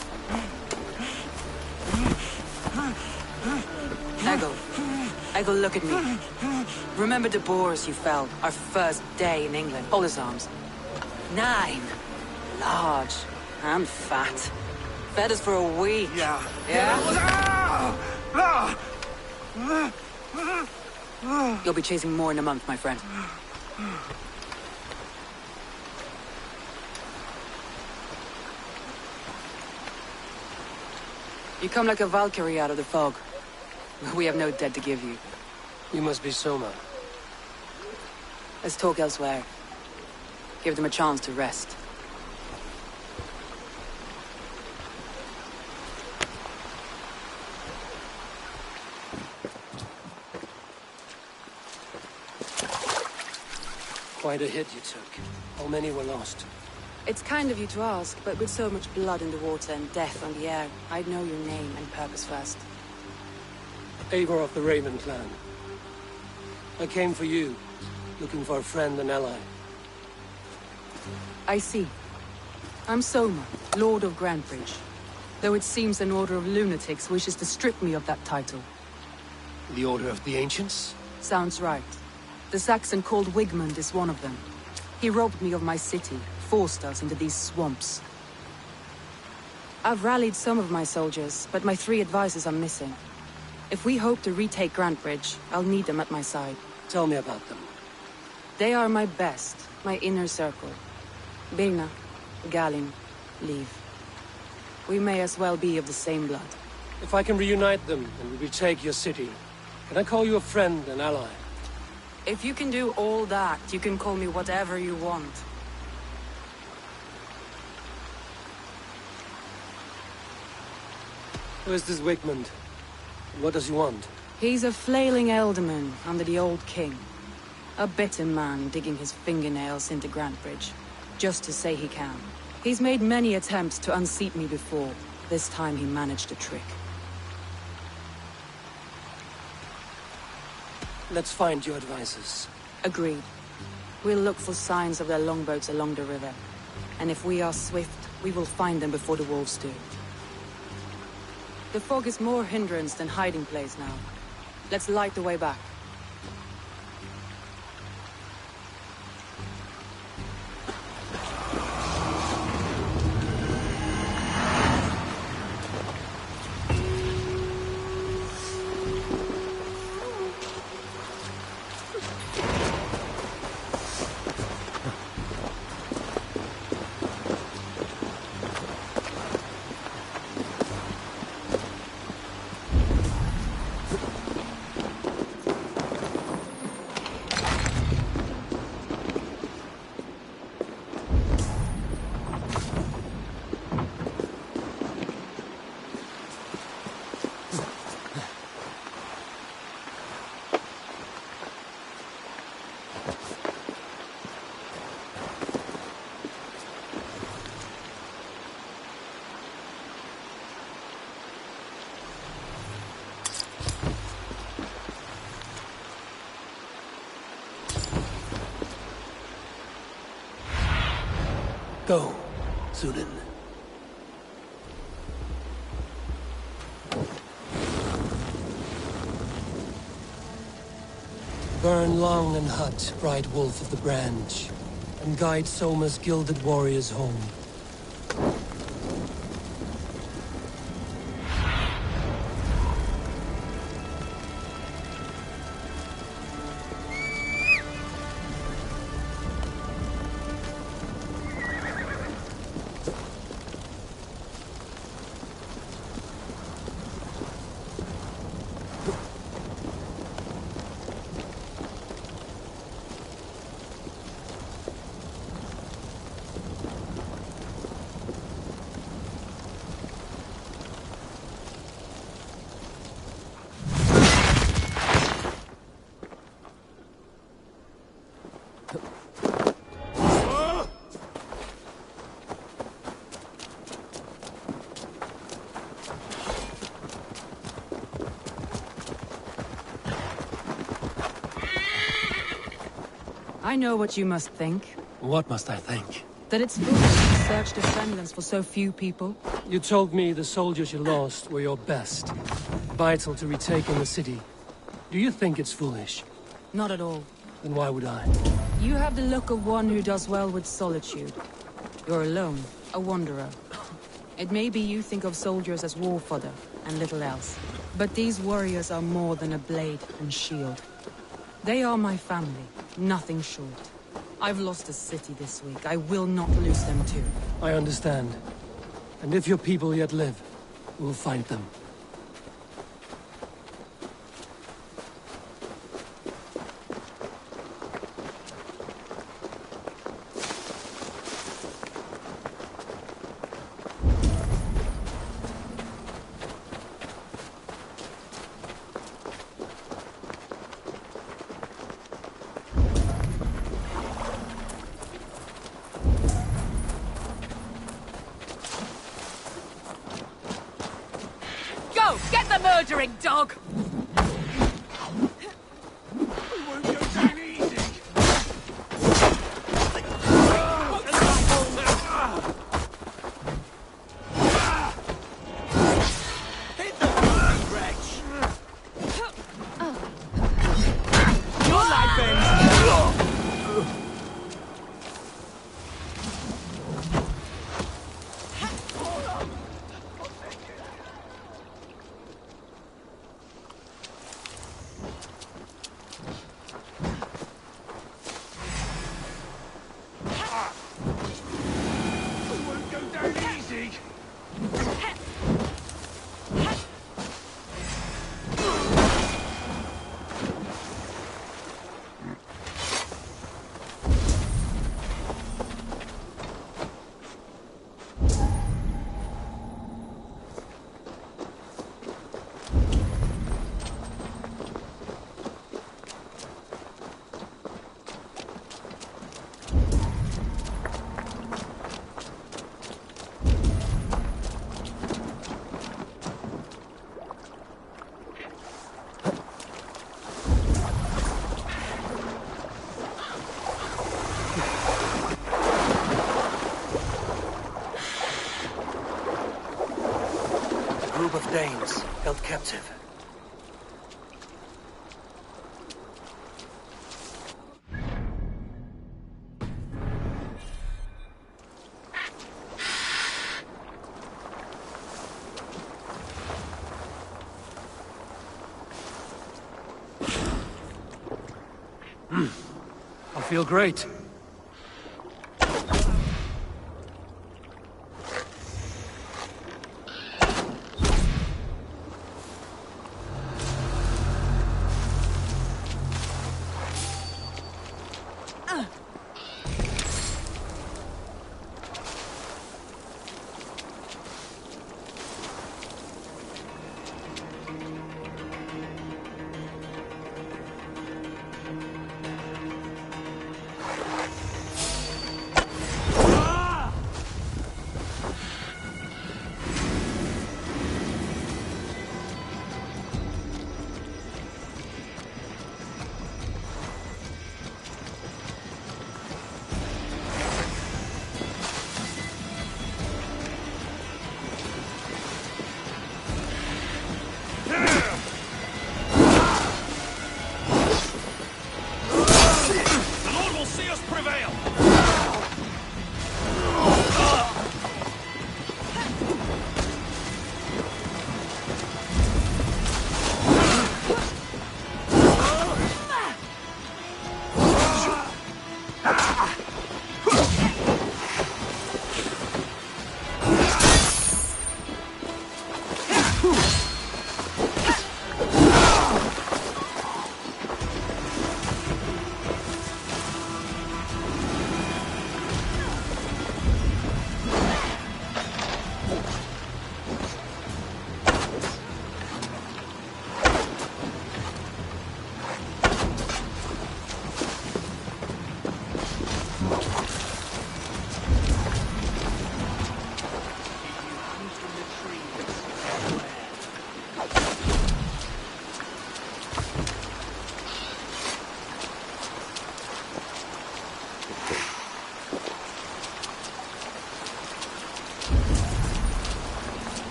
Eggle, look at me. Remember the boars you felled, our first day in England? Hold his arms. 9. Large. And fat. Fed us for a week. Yeah. Yeah? You'll be chasing more in a month, my friend. You come like a Valkyrie out of the fog. We have no dead to give you. You must be Soma. Let's talk elsewhere. Give them a chance to rest. Quite a hit you took. How many were lost? It's kind of you to ask, but with so much blood in the water and death on the air, I'd know your name and purpose first. Eivor of the Raven clan. I came for you, looking for a friend and ally. I see. I'm Soma, Lord of Grantebridge. Though it seems an order of lunatics wishes to strip me of that title. The Order of the Ancients? Sounds right. The Saxon called Wigmund is one of them. He robbed me of my city, forced us into these swamps. I've rallied some of my soldiers, but my 3 advisors are missing. If we hope to retake Grantebridge, I'll need them at my side. Tell me about them. They are my best, my inner circle. Birna, Galin, Leave. We may as well be of the same blood. If I can reunite them and we retake your city, can I call you a friend and ally? If you can do all that, you can call me whatever you want. Who is this Wigmund? And what does he want? He's a flailing elderman under the old king. A bitter man digging his fingernails into Grantebridge, just to say he can. He's made many attempts to unseat me before. This time he managed a trick. Let's find your advisors. Agreed. We'll look for signs of their longboats along the river. And if we are swift, we will find them before the wolves do. The fog is more hindrance than hiding place now. Let's light the way back. Go, Sunan. Burn Long and Hut, bright wolf of the branch, and guide Soma's gilded warriors home. I know what you must think. What must I think? That it's foolish to search the Fenlands for so few people. You told me the soldiers you lost were your best. Vital to retaking the city. Do you think it's foolish? Not at all. Then why would I? You have the look of one who does well with solitude. You're alone, a wanderer. It may be you think of soldiers as war fodder, and little else. But these warriors are more than a blade and shield. They are my family, nothing short. I've lost a city this week. I will not lose them too. I understand. And if your people yet live, we'll find them. Get the murdering dog! Danes held captive. I feel great.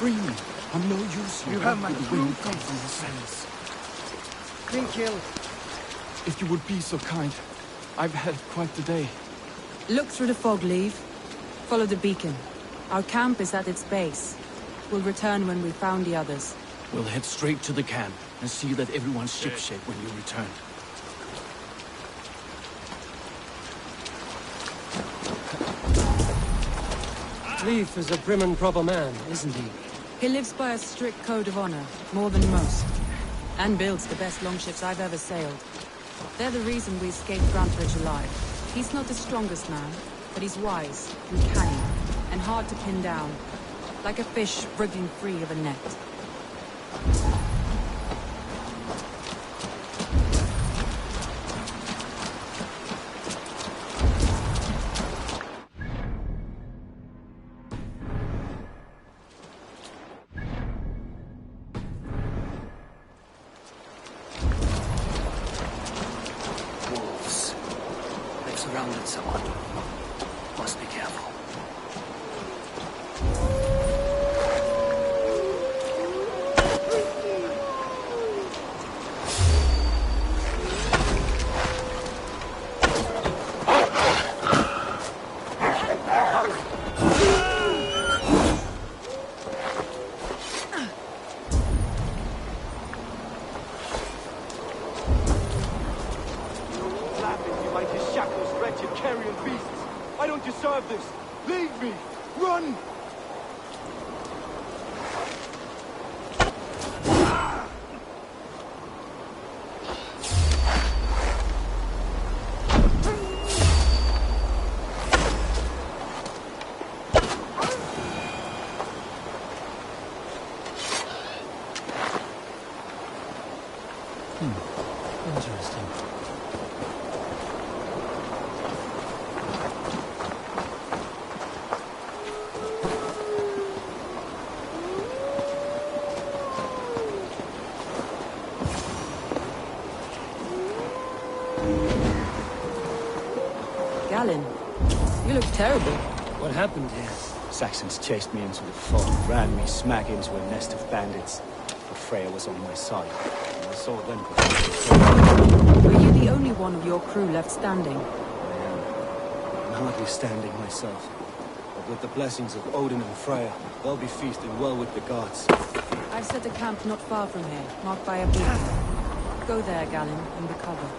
Free me. I'm no use here. You have my true confidence. confidence. Been killed. If you would be so kind. I've had quite the day. Look through the fog, Leave. Follow the beacon. Our camp is at its base. We'll return when we've found the others. We'll head straight to the camp and see that everyone's shipshape when you return. Leif is a prim and proper man, isn't he? He lives by a strict code of honor, more than most. And builds the best longships I've ever sailed. They're the reason we escaped Grantebridge alive. He's not the strongest man, but he's wise and canny, and hard to pin down. Like a fish wriggling free of a net. Wolves. They've surrounded someone. Must be careful. Laughing you like his shackles, wretched carrion beasts. I don't deserve this. Leave me. Run! Interesting. Galen, you look terrible. What happened here? Saxons chased me into the fog, ran me smack into a nest of bandits. But Freya was on my side, and I saw them. Were you the only one of your crew left standing? I am. I'm hardly standing myself. But with the blessings of Odin and Freya, they'll be feasting well with the gods. I've set a camp not far from here, marked by a beacon. Go there, Galen, and recover.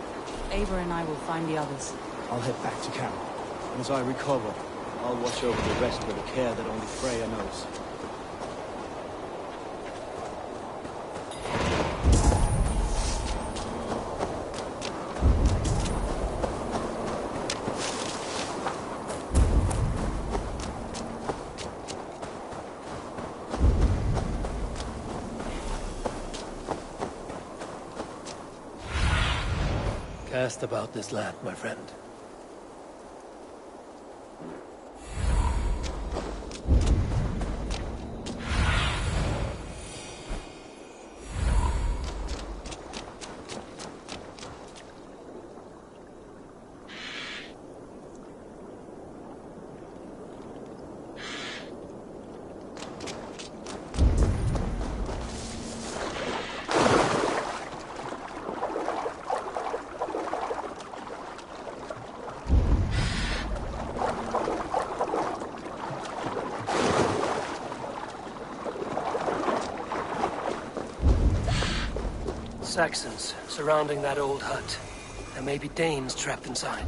Eivor and I will find the others. I'll head back to camp. And as I recover, I'll watch over the rest with a care that only Freya knows. Cast about this land, my friend. Saxons surrounding that old hut. There may be Danes trapped inside.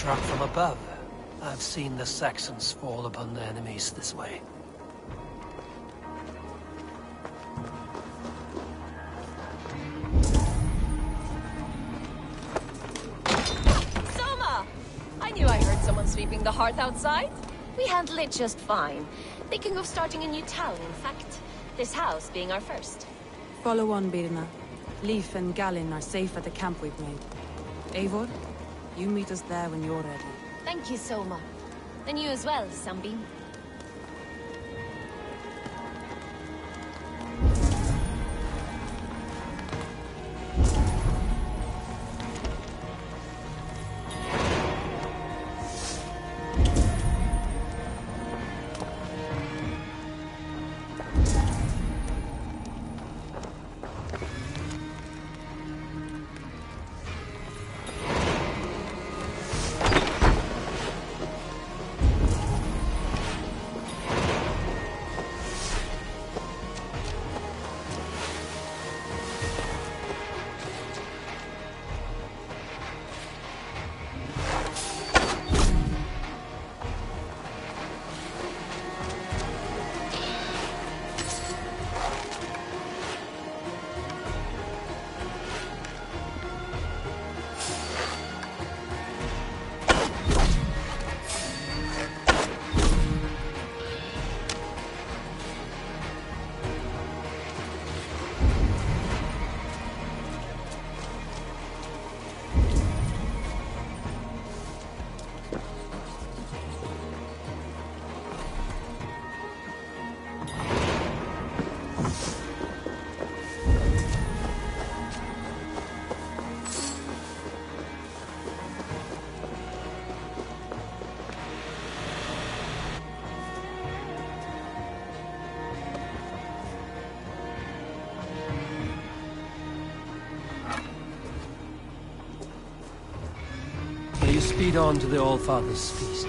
struck from above. I've seen the Saxons fall upon their enemies this way. Soma! I knew I heard someone sweeping the hearth outside. We handle it just fine. Thinking of starting a new town, in fact. This house being our first. Follow on, Birna. Leif and Gallin are safe at the camp we've made. Eivor, you meet us there when you're ready. Thank you, Soma. And you as well, Sunbeam. You speed on to the All-Father's feast.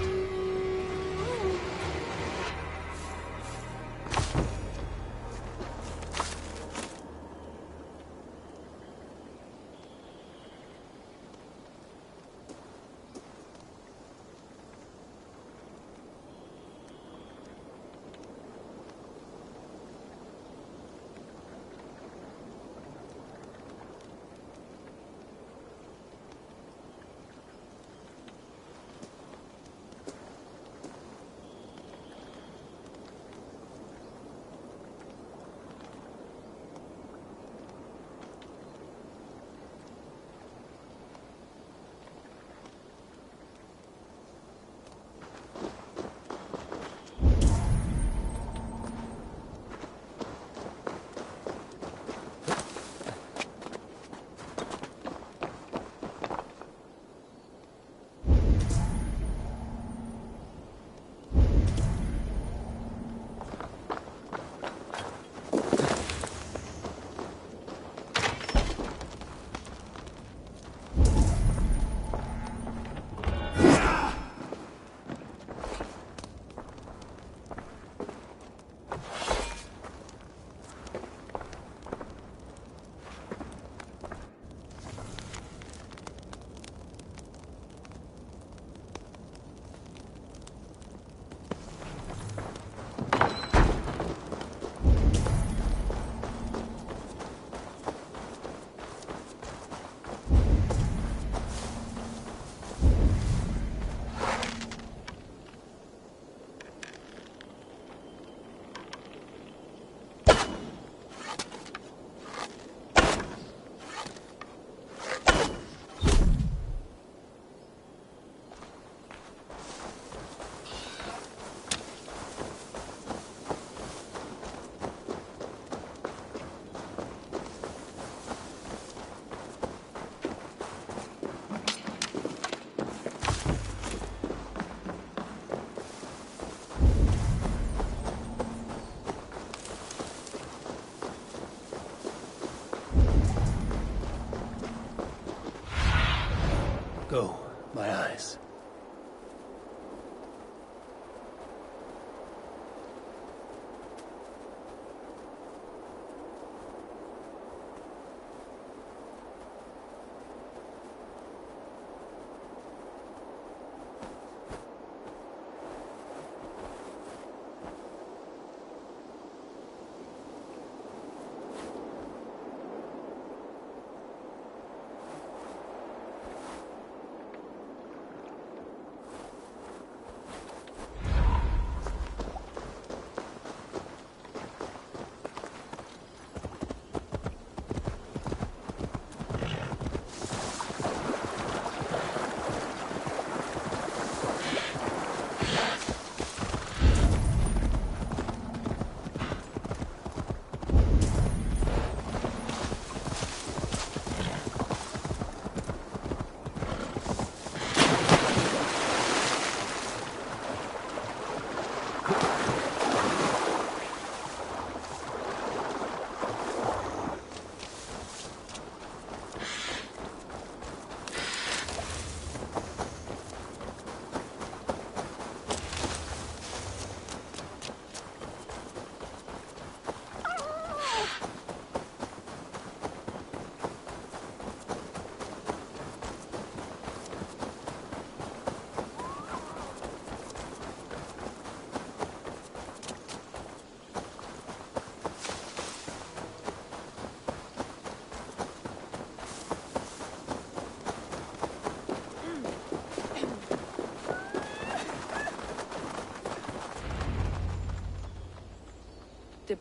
Go, my eyes.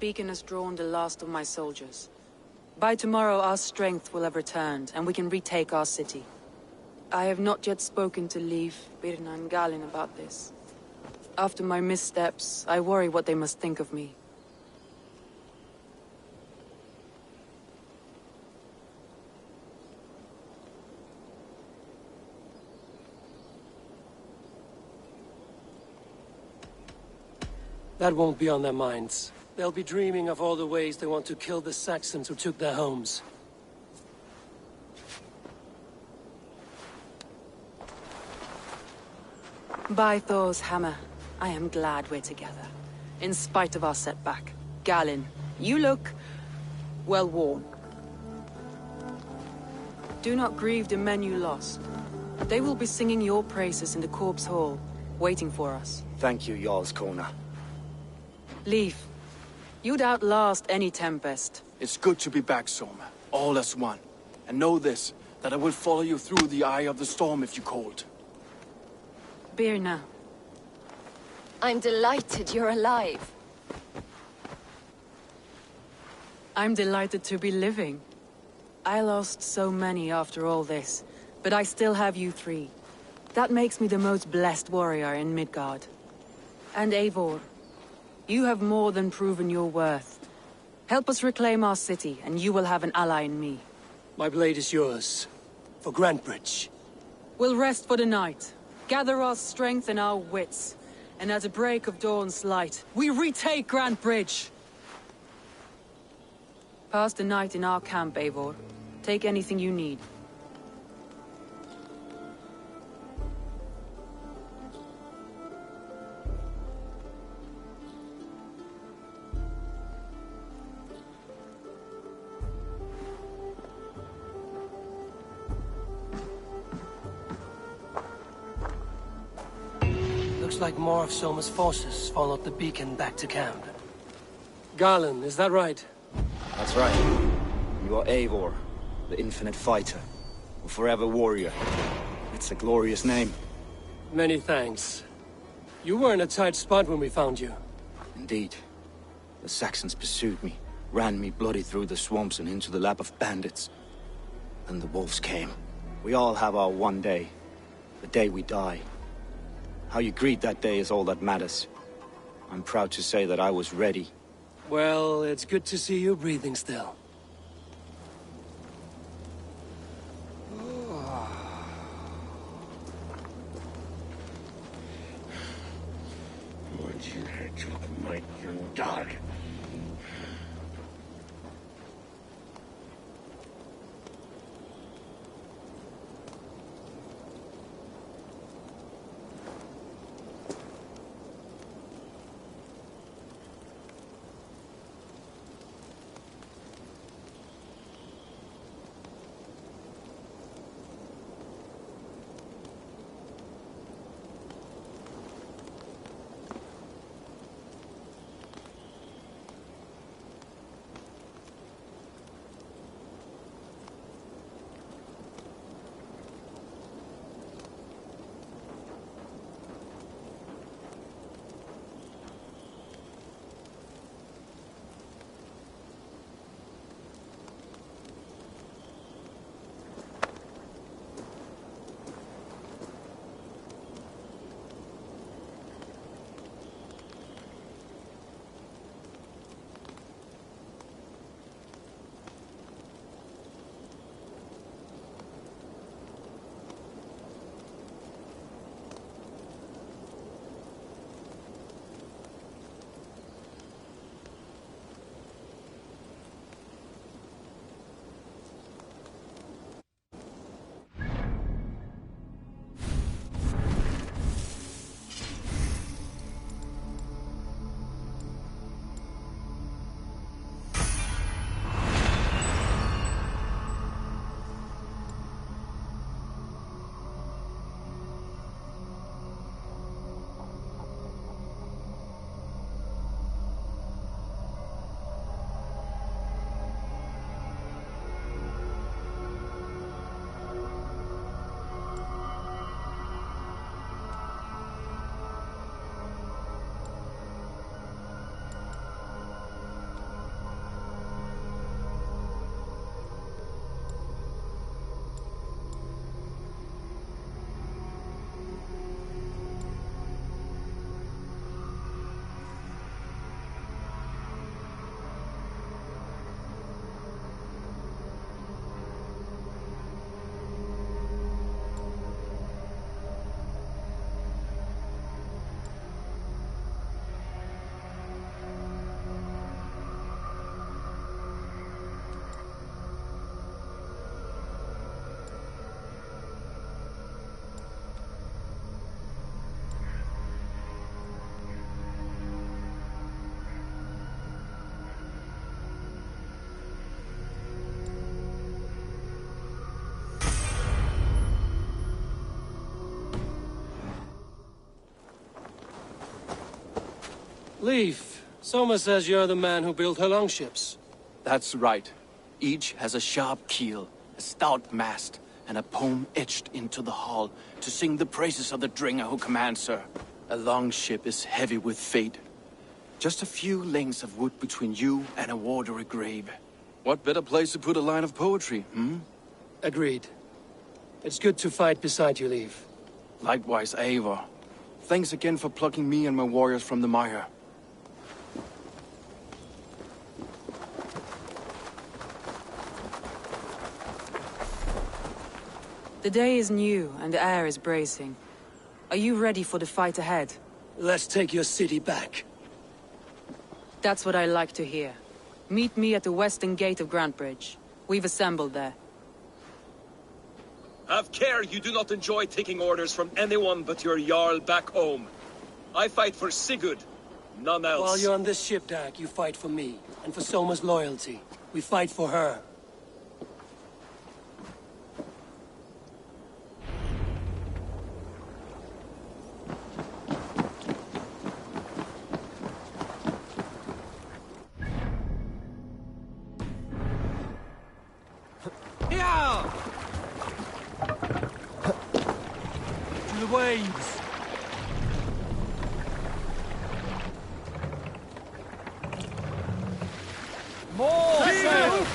beacon has drawn the last of my soldiers. By tomorrow our strength will have returned, and we can retake our city. I have not yet spoken to Leif, Birna and Galin about this. After my missteps, I worry what they must think of me. That won't be on their minds. They'll be dreaming of all the ways they want to kill the Saxons who took their homes. By Thor's hammer, I am glad we're together. In spite of our setback. Galin, you look... well worn. Do not grieve the men you lost. They will be singing your praises in the Corpse Hall, waiting for us. Thank you, Jarl's Kona. Leif, you'd outlast any tempest. It's good to be back, Soma. All as one. And know this, that I will follow you through the eye of the storm if you called. Birna. I'm delighted you're alive. I'm delighted to be living. I lost so many after all this, but I still have you three. That makes me the most blessed warrior in Midgard. And Eivor, you have more than proven your worth. Help us reclaim our city, and you will have an ally in me. My blade is yours. For Grantebridge. We'll rest for the night. Gather our strength and our wits. And at the break of dawn's light, we retake Grantebridge! Pass the night in our camp, Eivor. Take anything you need. Looks like more of Soma's forces followed the beacon back to camp. Garland, is that right? That's right. You are Eivor, the infinite fighter, a forever warrior. It's a glorious name. Many thanks. You were in a tight spot when we found you. Indeed. The Saxons pursued me, ran me bloody through the swamps and into the lap of bandits. Then the wolves came. We all have our one day. The day we die. How you greet that day is all that matters. I'm proud to say that I was ready. Well, it's good to see you breathing still. What you took my young dog? Leif, Soma says you're the man who built her longships. That's right. Each has a sharp keel, a stout mast, and a poem etched into the hull to sing the praises of the Dringer who commands her. A longship is heavy with fate. Just a few lengths of wood between you and a watery grave. What better place to put a line of poetry, hmm? Agreed. It's good to fight beside you, Leif. Likewise, Eivor. Thanks again for plucking me and my warriors from the mire. The day is new, and the air is bracing. Are you ready for the fight ahead? Let's take your city back. That's what I like to hear. Meet me at the western gate of Grantebridge. We've assembled there. Have care you do not enjoy taking orders from anyone but your Jarl back home. I fight for Sigurd, none else. While you're on this ship, Dag, you fight for me, and for Soma's loyalty. We fight for her. To the waves! More sail!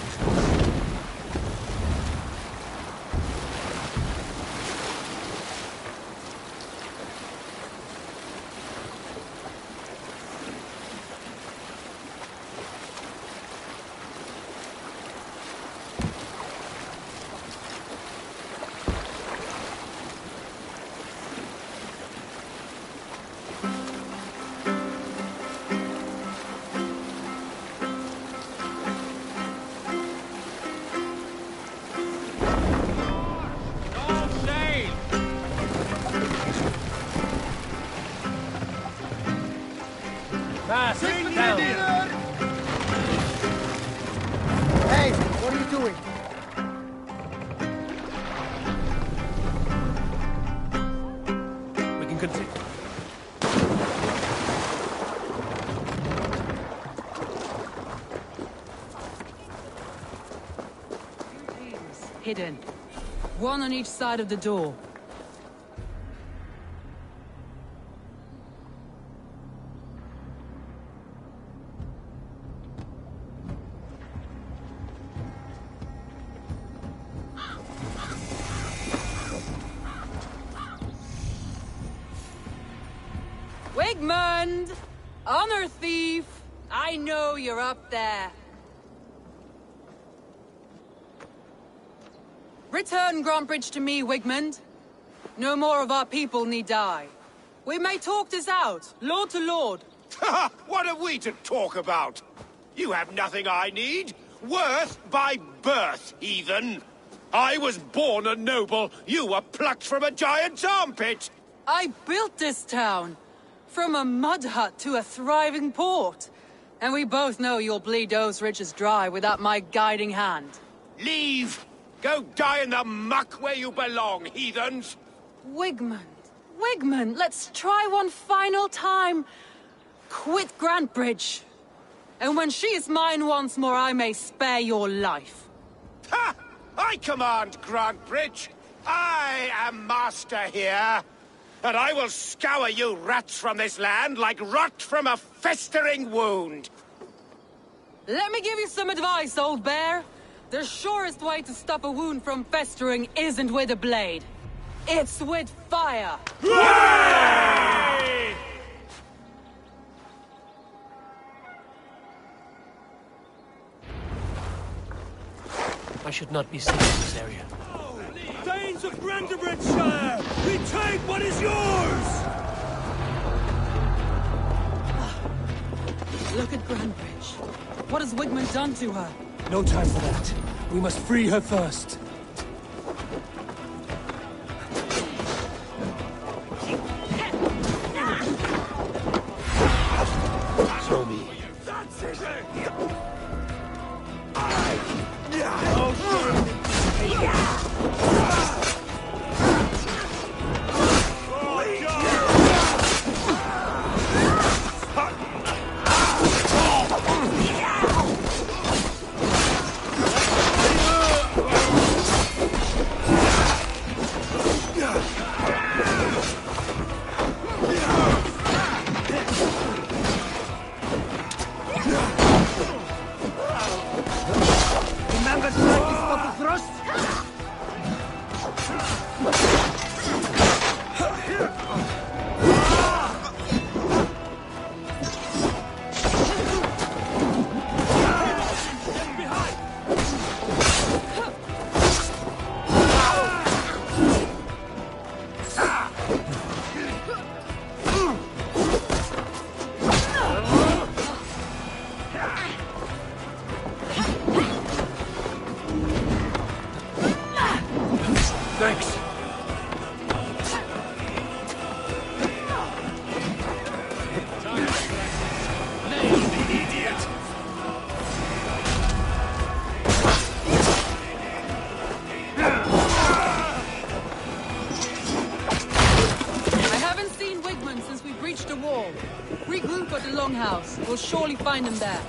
Down. Hey, what are you doing? We can continue. Hidden. One on each side of the door. Wigmund! Honor thief! I know you're up there. Return Grantebridge to me, Wigmund. No more of our people need die. We may talk this out, lord to lord. What have we to talk about? You have nothing I need. Worth by birth, heathen. I was born a noble. You were plucked from a giant's armpit. I built this town. From a mud hut to a thriving port. And we both know you'll bleed those riches dry without my guiding hand. Leave! Go die in the muck where you belong, heathens! Wigmund, let's try one final time. Quit Grantebridge. And when she is mine once more, I may spare your life. Ha! I command Grantebridge. I am master here. And I will scour you rats from this land like rot from a festering wound. Let me give you some advice, old bear. The surest way to stop a wound from festering isn't with a blade. It's with fire. Hooray! I should not be seen in this area. Danes of Grantebridgeshire! Retake what is yours! Look at Grantebridge. What has Wigmund done to her? No time for that. We must free her first. Show me. Thanks. Nail the idiot! I haven't seen Wigmund since we breached the wall. Regroup at the Longhouse. We'll surely find him there.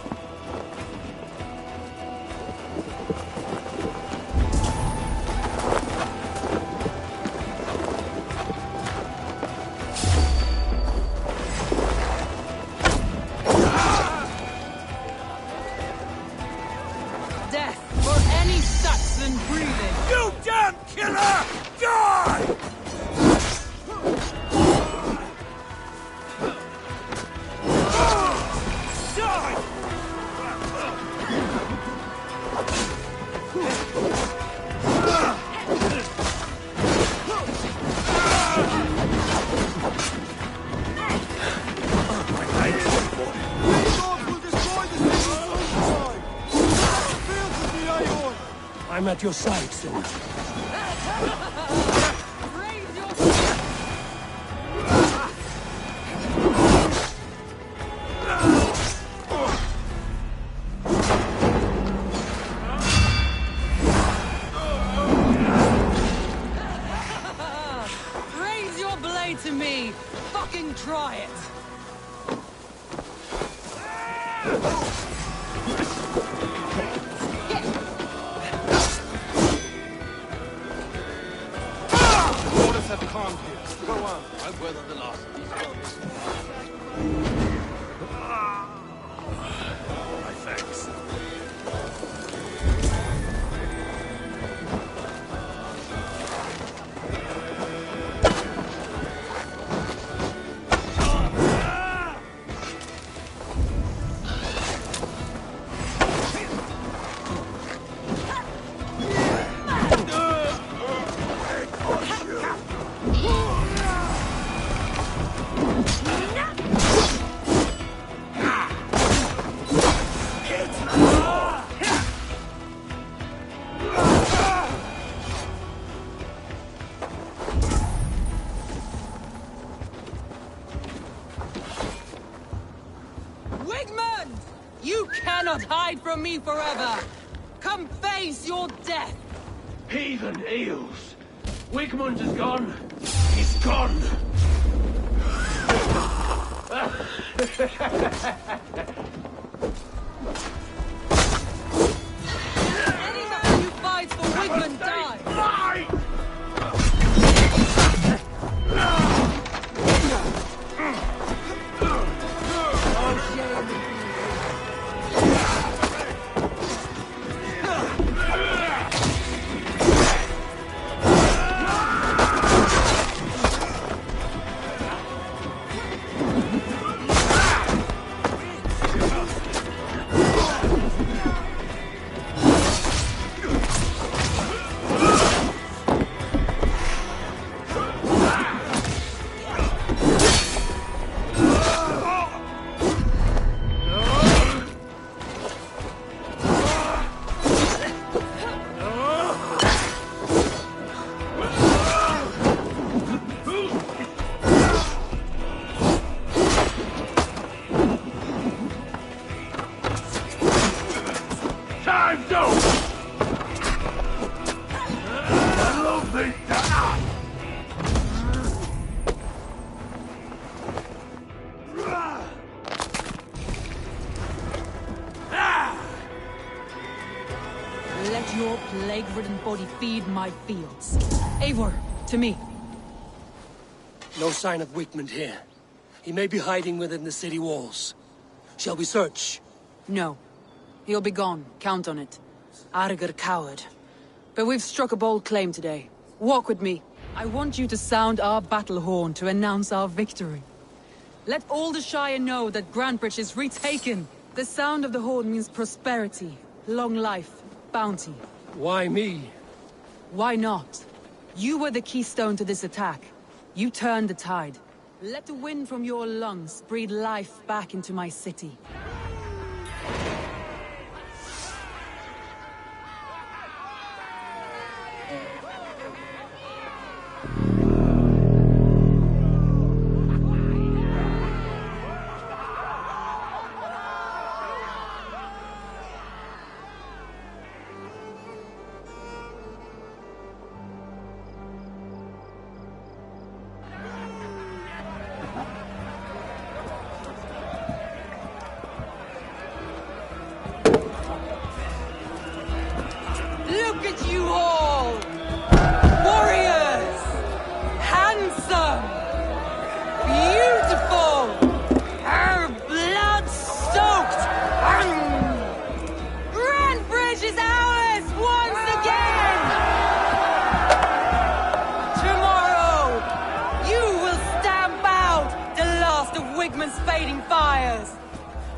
Death for any Saxon breathing! You damn killer! Die! I'm at your side, soon. Raise your blade to me! Fucking try it! Orders have calmed here. Go on. I've weathered the loss of these wells. My thanks. Wigmund! You cannot hide from me forever! Come face your death! Heathen eels! Wigmund is gone! He's gone! Any man who fights for Wigmund dies! Time's up! I love this time! Let your plague-ridden body feed my fields. Eivor, to me. No sign of Wigmund here. He may be hiding within the city walls. Shall we search? No. He'll be gone. Count on it. Arger coward. But we've struck a bold claim today. Walk with me. I want you to sound our battle horn to announce our victory. Let all the Shire know that Grantebridge is retaken. The sound of the horn means prosperity, long life, bounty. Why me? Why not? You were the keystone to this attack. You turned the tide. Let the wind from your lungs breathe life back into my city.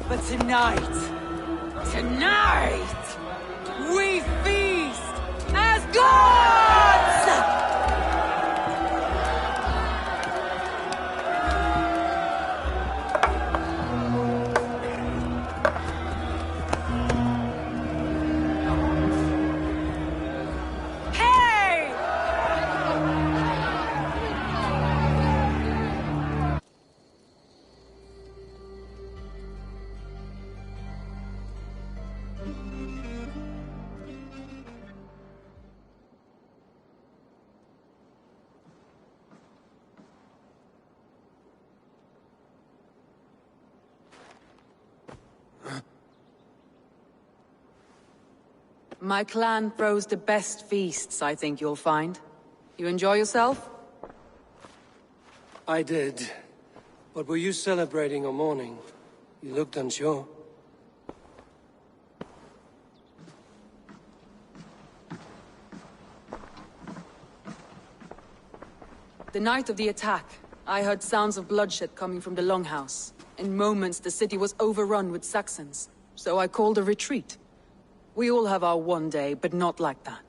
But tonight, we feast as gods! My clan throws the best feasts, I think you'll find. You enjoy yourself? I did. But were you celebrating or mourning? You looked unsure. The night of the attack, I heard sounds of bloodshed coming from the Longhouse. In moments, the city was overrun with Saxons, so I called a retreat. We all have our one day, but not like that.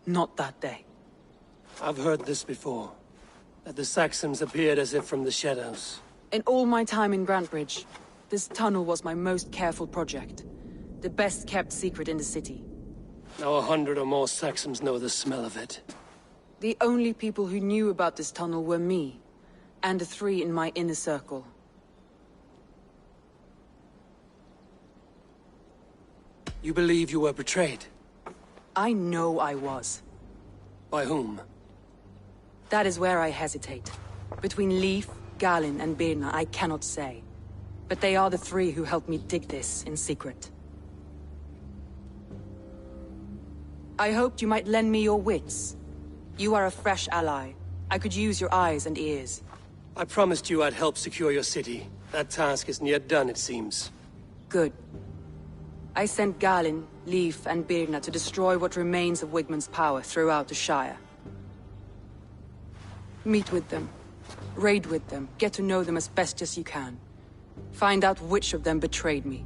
Not that day. I've heard this before. That the Saxons appeared as if from the shadows. In all my time in Grantebridge, this tunnel was my most careful project. The best kept secret in the city. Now 100 or more Saxons know the smell of it. The only people who knew about this tunnel were me, and the 3 in my inner circle. You believe you were betrayed? I know I was. By whom? That is where I hesitate. Between Leif, Galin, and Birna, I cannot say. But they are the 3 who helped me dig this in secret. I hoped you might lend me your wits. You are a fresh ally. I could use your eyes and ears. I promised you I'd help secure your city. That task isn't yet done, it seems. Good. I sent Galin, Leif, and Birna to destroy what remains of Wigmund's power throughout the Shire. Meet with them. Raid with them. Get to know them as best as you can. Find out which of them betrayed me.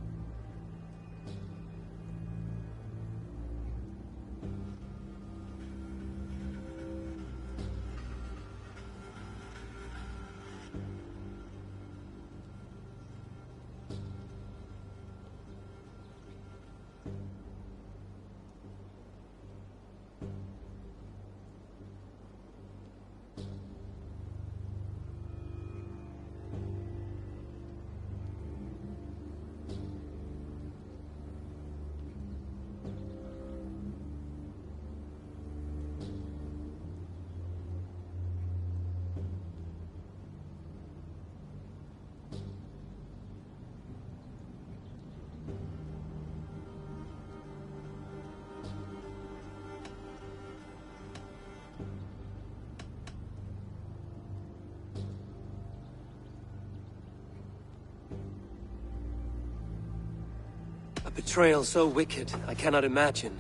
A betrayal so wicked, I cannot imagine.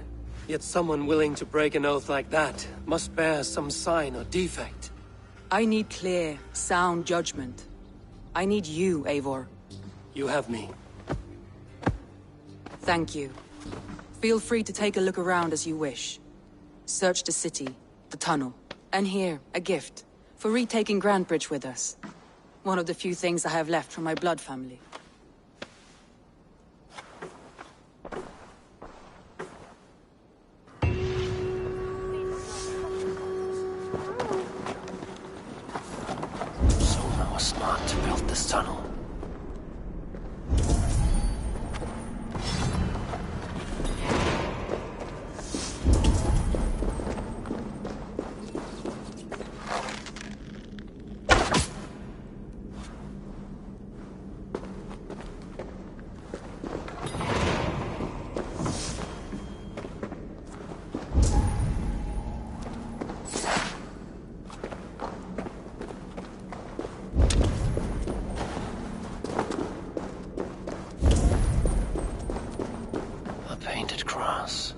Yet someone willing to break an oath like that must bear some sign or defect. I need clear, sound judgment. I need you, Eivor. You have me. Thank you. Feel free to take a look around as you wish. Search the city, the tunnel, and here, a gift, for retaking Grantebridge with us. One of the few things I have left from my blood family. Someone was smart to build this tunnel. Painted cross.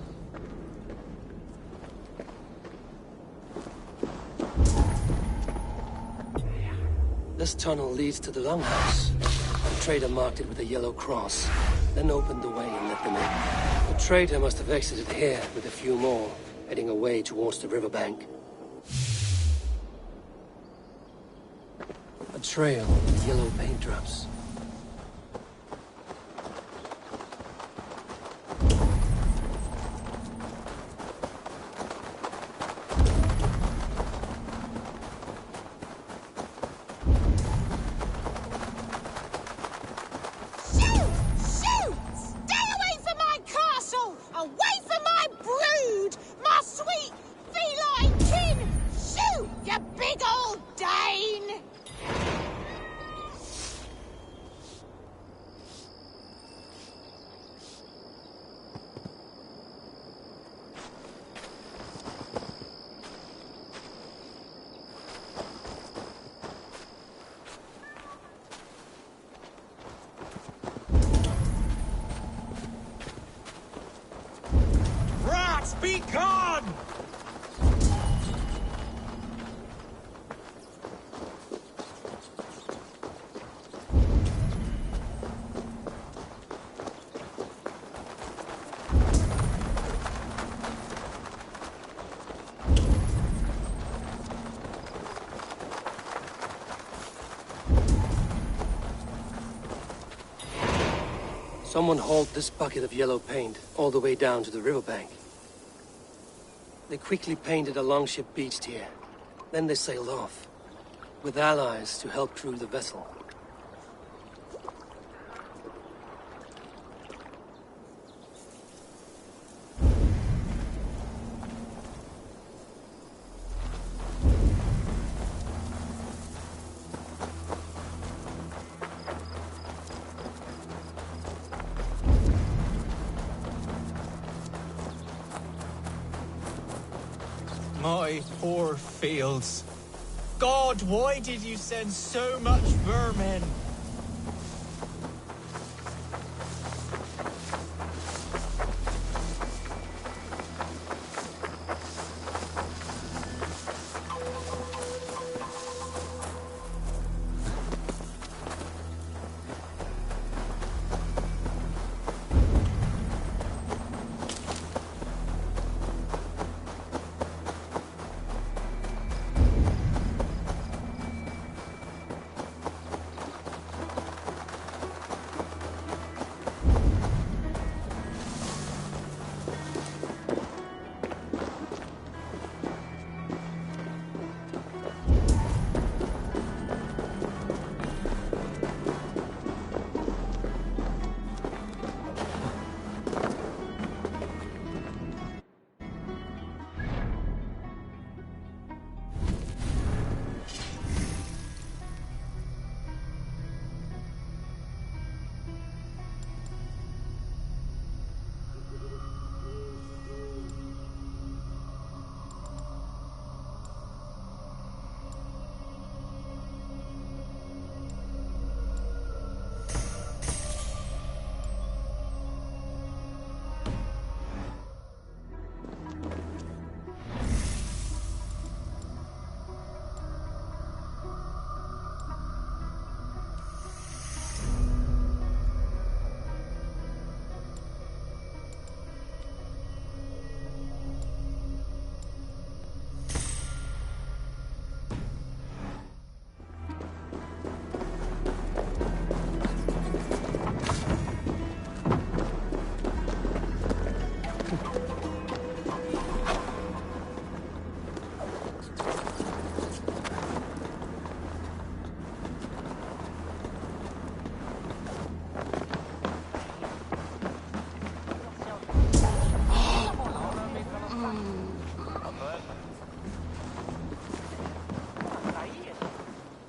This tunnel leads to the Longhouse. trader marked it with a yellow cross, then opened the way and let them in. The trader must have exited here with a few more, heading away towards the riverbank. A trail with yellow paint drops. Be gone! Someone hauled this bucket of yellow paint all the way down to the riverbank. They quickly painted a longship beached here. Then they sailed off, with allies to help crew the vessel. My poor fields. God, why did you send so much vermin?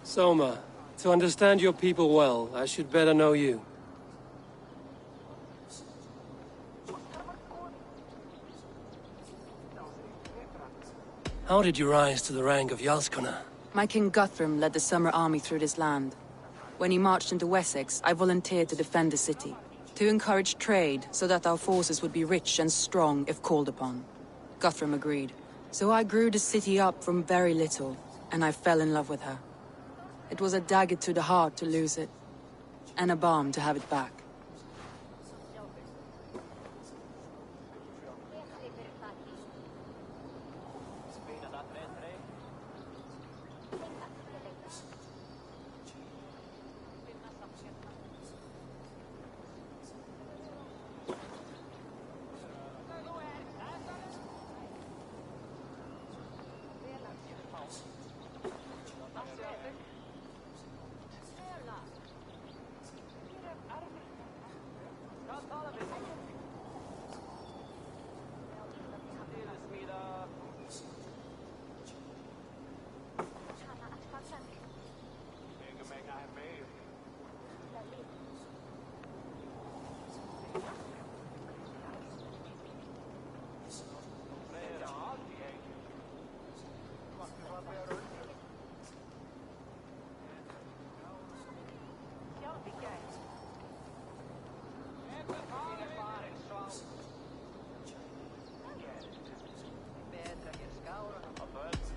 Soma, to understand your people well, I should better know you. How did you rise to the rank of Jarlskona? My king Guthrum led the summer army through this land. When he marched into Wessex, I volunteered to defend the city, to encourage trade so that our forces would be rich and strong if called upon. Guthrum agreed. So I grew the city up from very little, and I fell in love with her. It was a dagger to the heart to lose it. And a bomb to have it back.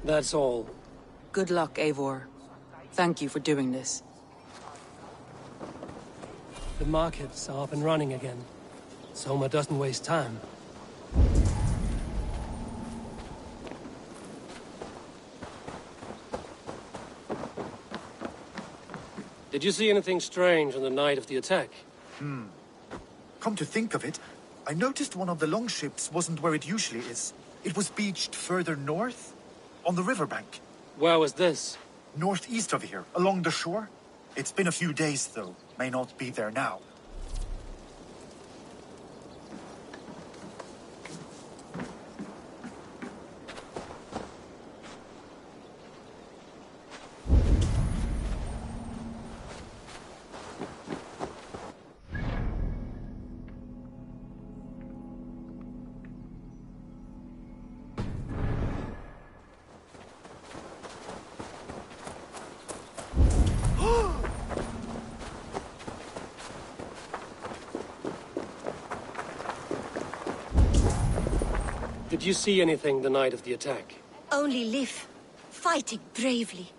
That's all. Good luck, Eivor. Thank you for doing this. The markets are up and running again. Soma doesn't waste time. Did you see anything strange on the night of the attack? Come to think of it, I noticed one of the longships wasn't where it usually is. It was beached further north, on the riverbank. Where was this? Northeast of here, along the shore. It's been a few days, though. May not be there now. Did you see anything the night of the attack? Only Lif, fighting bravely.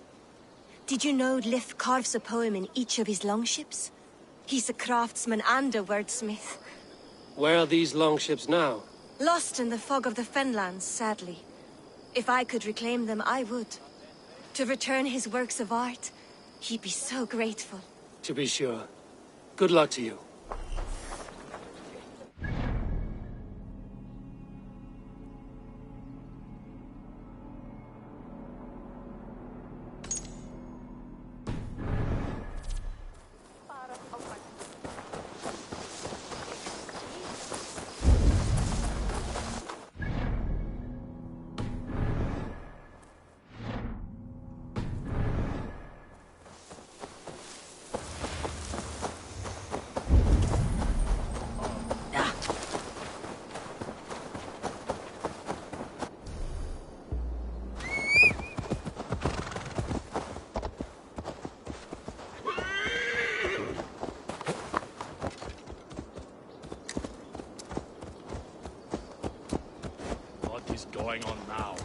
Did you know Lif carves a poem in each of his longships? He's a craftsman and a wordsmith. Where are these longships now? Lost in the fog of the Fenlands, sadly. If I could reclaim them, I would. To return his works of art, he'd be so grateful. To be sure. Good luck to you. Going on now.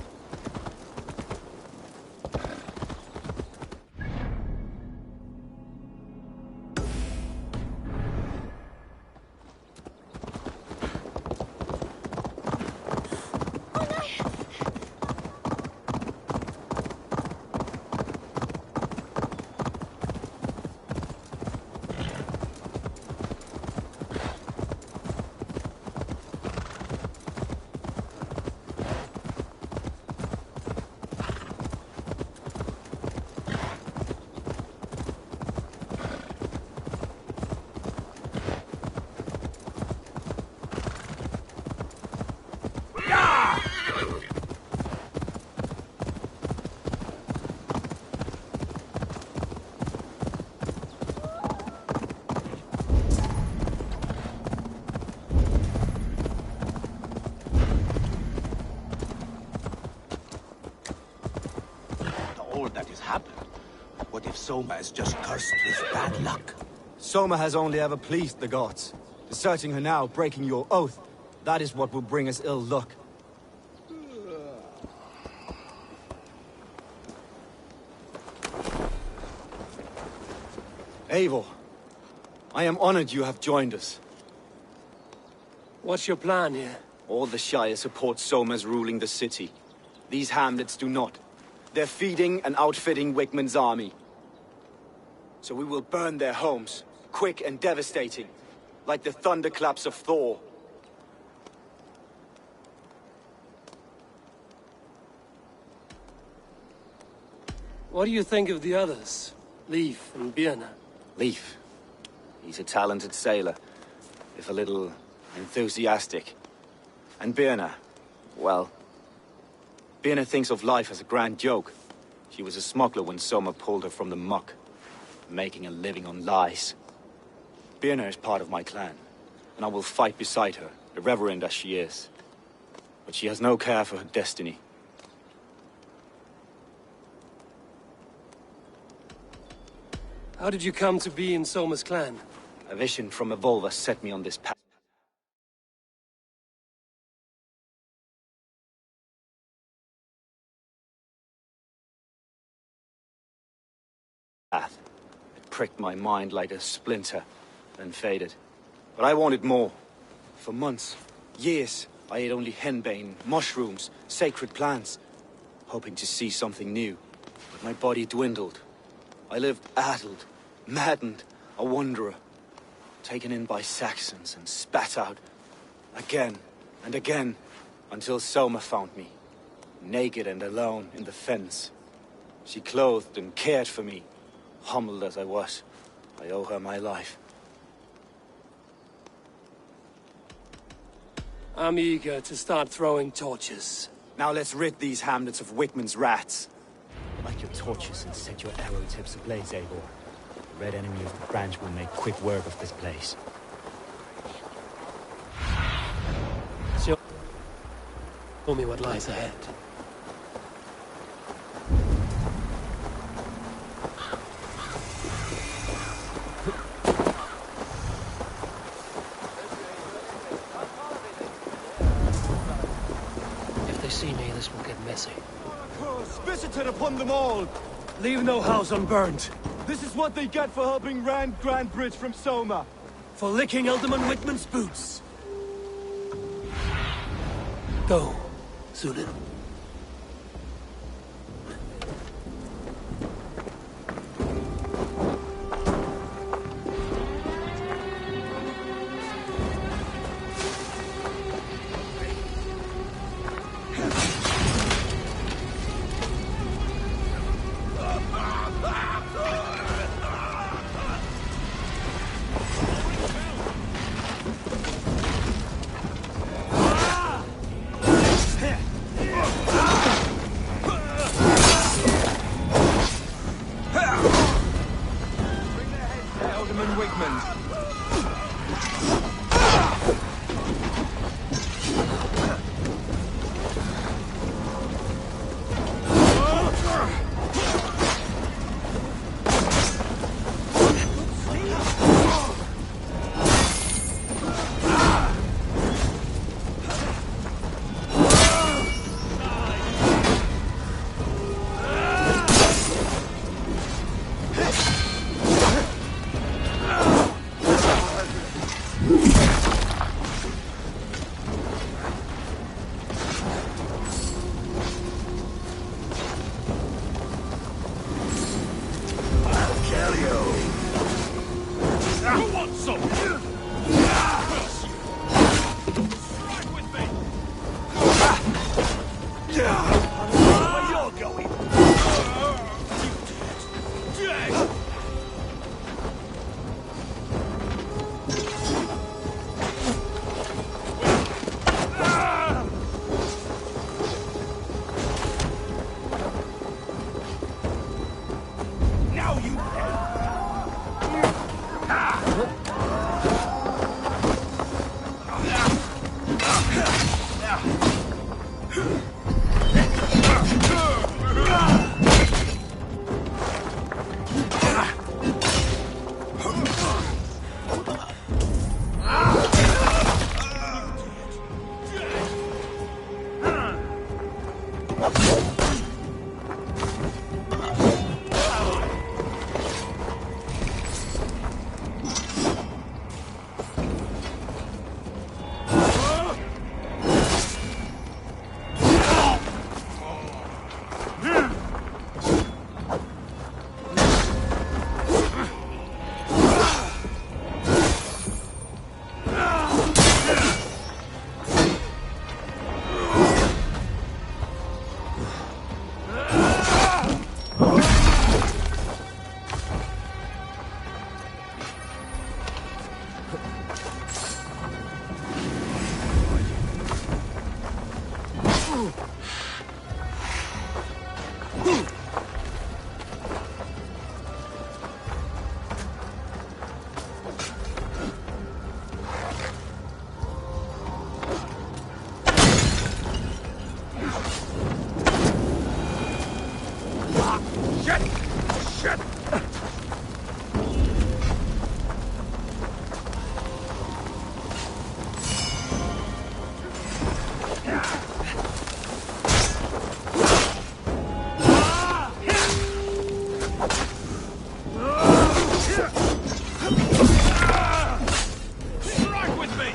What if Soma is just cursed with bad luck? Soma has only ever pleased the gods. Deserting her now, breaking your oath, that is what will bring us ill luck. Eivor, I am honored you have joined us. What's your plan here? All the Shire support Soma's ruling the city. These hamlets do not. They're feeding and outfitting Wickman's army. So we will burn their homes, quick and devastating, like the thunderclaps of Thor. What do you think of the others? Leif and Birna? Leif. He's a talented sailor, if a little enthusiastic. And Birna, well... Birna thinks of life as a grand joke. She was a smuggler when Soma pulled her from the muck, making a living on lies. Birna is part of my clan, and I will fight beside her, irreverent as she is. But she has no care for her destiny. How did you come to be in Soma's clan? A vision from Evolva set me on this path. It pricked my mind like a splinter, then faded. But I wanted more. For months, years, I ate only henbane, mushrooms, sacred plants, hoping to see something new. But my body dwindled. I lived addled, maddened, a wanderer, taken in by Saxons and spat out again and again, until Soma found me, naked and alone in the fens. She clothed and cared for me. Humbled as I was, I owe her my life. I'm eager to start throwing torches. Now let's rid these hamlets of Wickman's rats. Light your torches and set your arrow tips ablaze, Eivor. The red enemy of the branch will make quick work of this place. Show me what lies ahead. See me, this will get messy. Curse visited upon them all! Leave no house unburned. This is what they get for helping Rand Grandbridge from Soma. For licking Alderman Wickman's boots. Go, Sunan. Shit! Shit! Strike with me!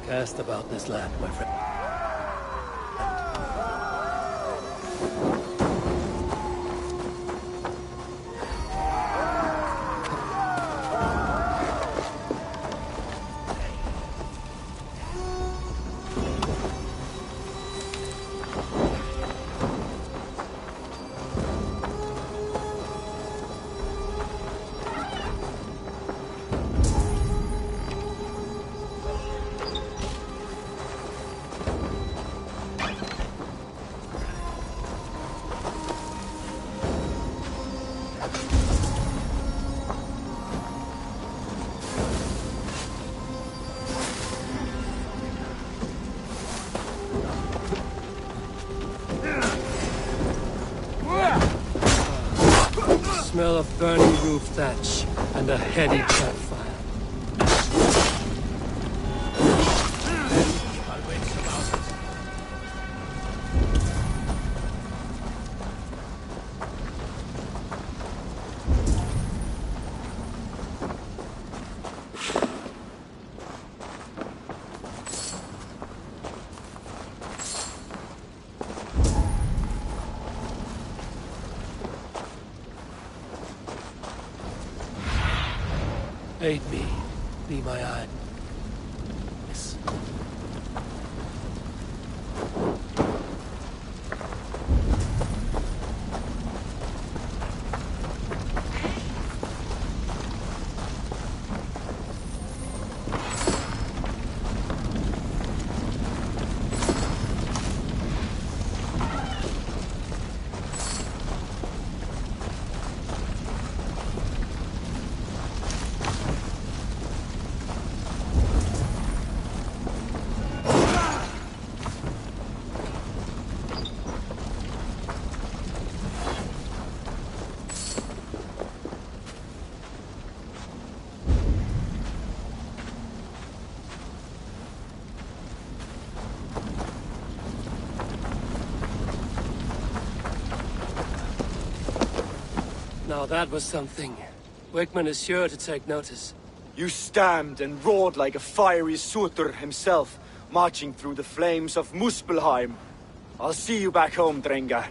Cast about this land, my friend. Smell of burning roof thatch and a heady campfire. Aid me. Be my eye. Yes. Now that was something. Wickman is sure to take notice. You stamped and roared like a fiery Surtur himself, marching through the flames of Muspelheim. I'll see you back home, Drenga.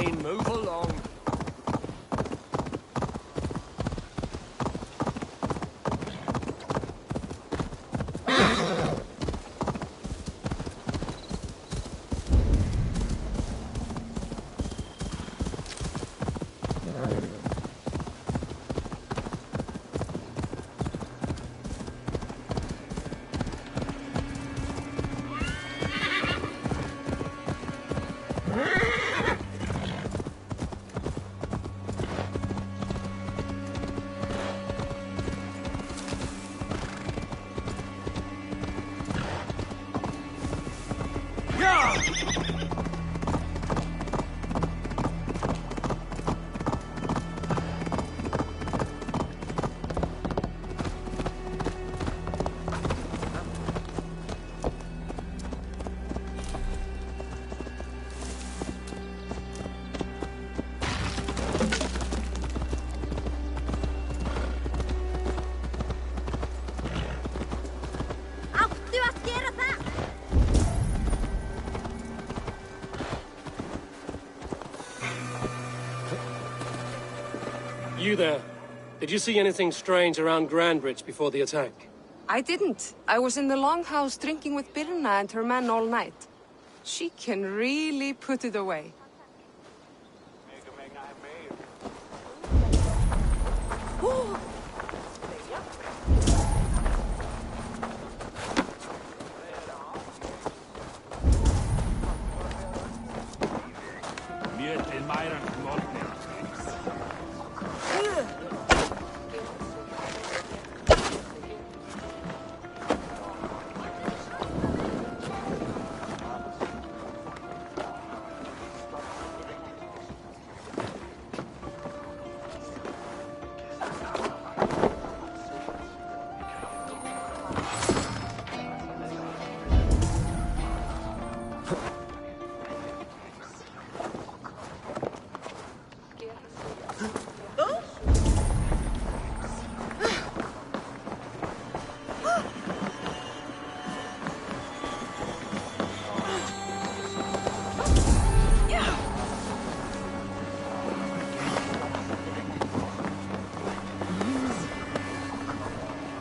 Thane, move along. You there. Did you see anything strange around Grandbridge before the attack? I didn't. I was in the longhouse drinking with Birna and her men all night. She can really put it away.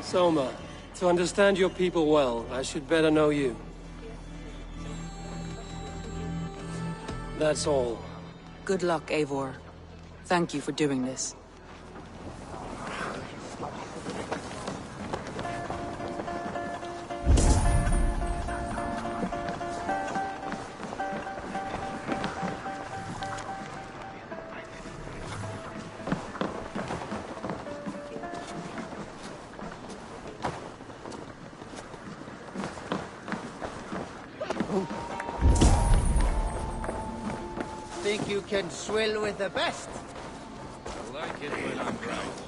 Soma, to understand your people well, I should better know you. That's all. Good luck, Eivor. Thank you for doing this. Think you can swill with the best? I like it when I'm right.